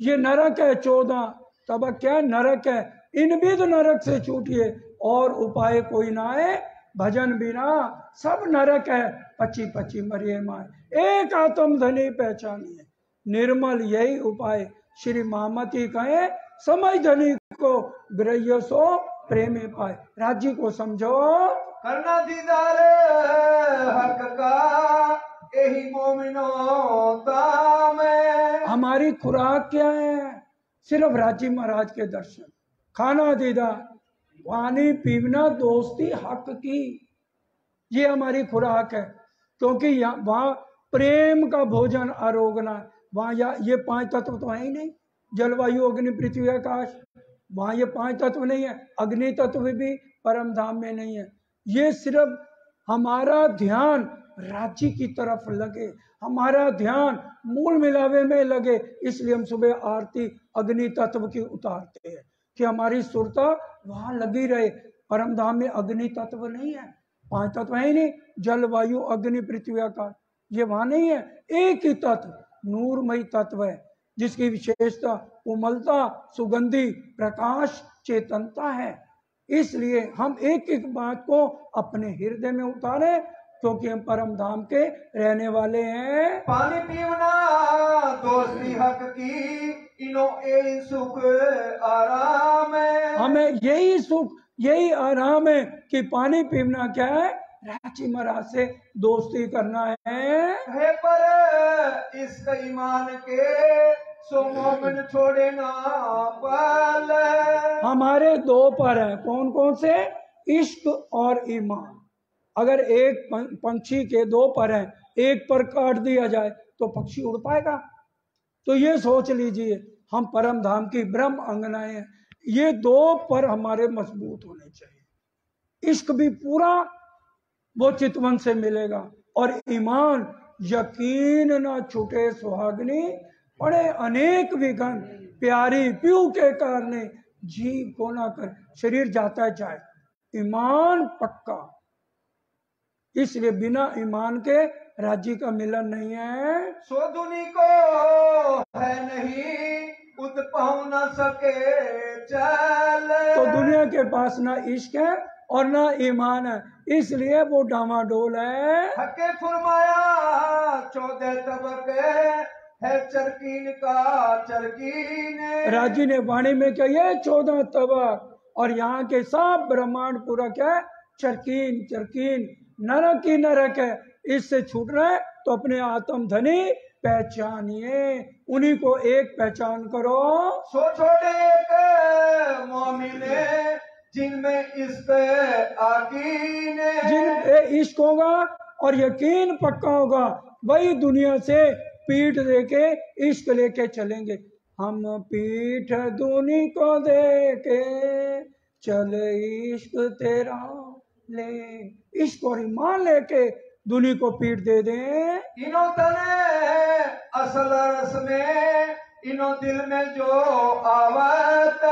ये नरक है 14 तब क्या नरक है, इन विध नरक से छूटिए और उपाय कोई ना है, भजन बिना सब नरक है, पची पची मरिए माए। एक आत्म धनी पहचानिए, निर्मल यही उपाय। श्री महामती कहे समझ धनी को ग्रह्य सो प्रेम पाए। राज्य को समझो, करना दीदार हक का यही मोमिनो ताम। हमारी खुराक क्या है? सिर्फ राजी महाराज के दर्शन, खाना दीदार, पानी पीना, दोस्ती हक की, ये हमारी खुराक है। क्योंकि वहां प्रेम का भोजन आरोगना, वहां ये 5 तत्व तो है ही नहीं। जलवायु अग्नि पृथ्वी आकाश, वहां ये 5 तत्व नहीं है। अग्नि तत्व भी परम धाम में नहीं है। ये सिर्फ हमारा ध्यान राज्य की तरफ लगे, हमारा ध्यान मूल मिलावे में लगे। इसलिए हम सुबह आरती अग्नि तत्व की उतारते हैं कि हमारी सुरता वहां लगी रहे। परम धाम में अग्नि तत्व नहीं है, 5 तत्व है ही नहीं। जलवायु अग्नि पृथ्वी आकाश ये वहां नहीं है। एक ही तत्व नूरमयी तत्व है, जिसकी विशेषता कोमलता, सुगंधी, प्रकाश, चेतनता है। इसलिए हम एक एक बात को अपने हृदय में उतारे, क्योंकि हम परम धाम के रहने वाले हैं। पानी पीना दोस्ती हक की, इनो ए सुख आराम है। हमें यही सुख यही आराम है कि पानी पीना क्या है? रांची महाराज से दोस्ती करना है। पर इस ईमान के सो मोमिन छोड़े ना पाल। हमारे 2 पर हैं, कौन कौन से? इश्क और ईमान। अगर एक पंछी के 2 पर हैं, एक पर काट दिया जाए तो पक्षी उड़ पाएगा? तो ये सोच लीजिए, हम परम धाम की ब्रह्म अंगनाएं हैं। ये 2 पर हमारे मजबूत होने चाहिए। इश्क भी पूरा वो चितवन से मिलेगा, और ईमान यकीन ना छूटे सुहागनी, पड़े अनेक विघन, प्यारी प्यू के कारणे जीव को ना कर। शरीर जाता है जाए, ईमान पक्का। इसलिए बिना ईमान के राज्य का मिलन नहीं है। सो दुनी को है नहीं, उत पाऊ न सके चल। तो दुनिया के पास ना इश्क है और ना ईमान है, इसलिए वो डामाडोल है। हके फरमाया 14 तबके है चरकीन का चरकीन। राजी ने वाणी में क्या ये 14 तबक, और यहाँ के सब ब्रह्मांड पूरा क्या है? चरकीन चरकीन, नरक ही नरक है। इससे छूटना है तो अपने आत्म धनी पहचानिए, उन्हीं को एक पहचान करो। सो छोड़े एक मोमिने जिनमें इश्क आकीन। जिन इश्क होगा और यकीन पक्का होगा, वही दुनिया से पीठ देके इश्क लेके चलेंगे। हम पीठ दुनी को देके चले इश्क तेरा ले, इश्क और ईमान लेके दुनी को पीठ दे दें। इनो तने असल रस में, इनो दिल में जो आवत।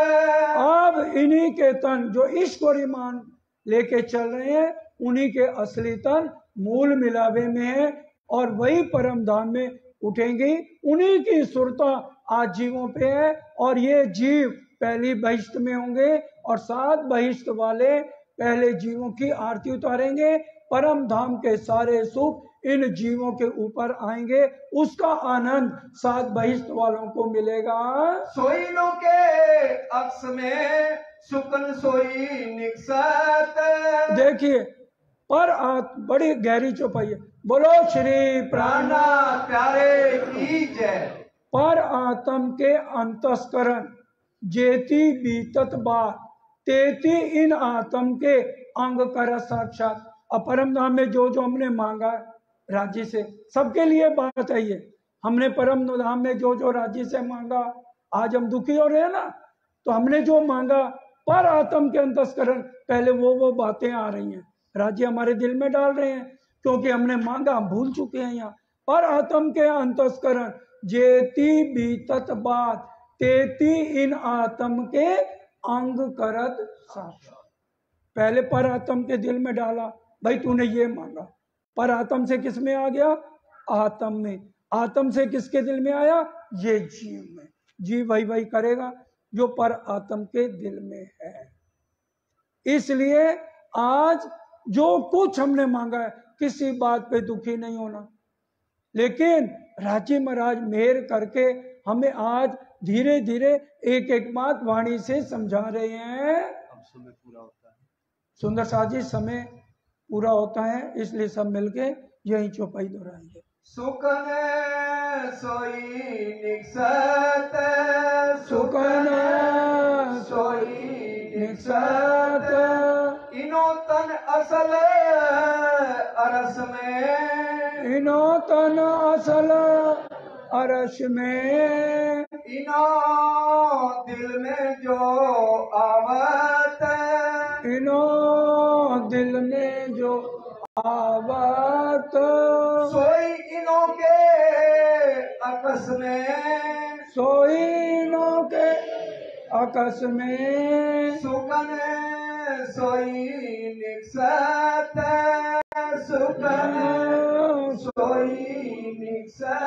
अब इन्हीं के तन जो इश्क और ईमान लेके चल रहे हैं, उन्हीं के असली तन मूल मिलावे में है, और वही परम धाम में उठेंगी। उन्हीं की सुरता आज जीवों पे है, और ये जीव पहली बहिष्ठ में होंगे, और 7 बहिष्ठ वाले पहले जीवों की आरती उतारेंगे। परम धाम के सारे सुख इन जीवों के ऊपर आएंगे, उसका आनंद 7 बहिष्ठ वालों को मिलेगा। सोइनों के अक्स में सुकन सोई निकसत। देखिए, पर बड़ी गहरी चौपाई है। बोलो श्री प्राणा प्यारे की जय। पर आत्म के अंतस्करण जेती बीतत बात तेती इन आत्म के अंग कर साक्षात। अपरम धाम में जो जो हमने मांगा राज्य से, सबके लिए बात है ये। हमने परम धाम में जो जो राज्य से मांगा, आज हम दुखी हो रहे हैं ना, तो हमने जो मांगा पर आत्म के अंतस्करण, पहले वो बातें आ रही हैं, राज्य हमारे दिल में डाल रहे हैं, क्योंकि हमने मांगा, हम भूल चुके हैं यहाँ। पर आत्म के अंतस्करण जेती बीतत बात तेती इन आत्म के अंग करत साक्षात। पहले पर आत्म के दिल में डाला, भाई तूने ये मांगा, पर आत्म से किस में आ गया? आत्म में। आत्म से किसके दिल में आया? ये जीव में। जीव वही करेगा जो पर आत्म के दिल में है। इसलिए आज जो कुछ हमने मांगा है, किसी बात पे दुखी नहीं होना। लेकिन राजी महाराज मेहर करके हमें आज धीरे धीरे एक एक बात वाणी से समझा रहे हैं। अब समय पूरा होता है। सुंदर साथ जी, समय पूरा होता है, इसलिए सब मिलके यही चौपाई दोहराएंगे। सुकन सोई निकसत, सुकन सोई निकसत, इनो तन असल अरस में, इनो तन असल अरस में, इनो दिल में जो आवत, इनो दिल में जो आवत, सोई इनो के अकस में, सोई इनो के अकस में, सुकन सोई निकसत, सुकन सोई निकसत।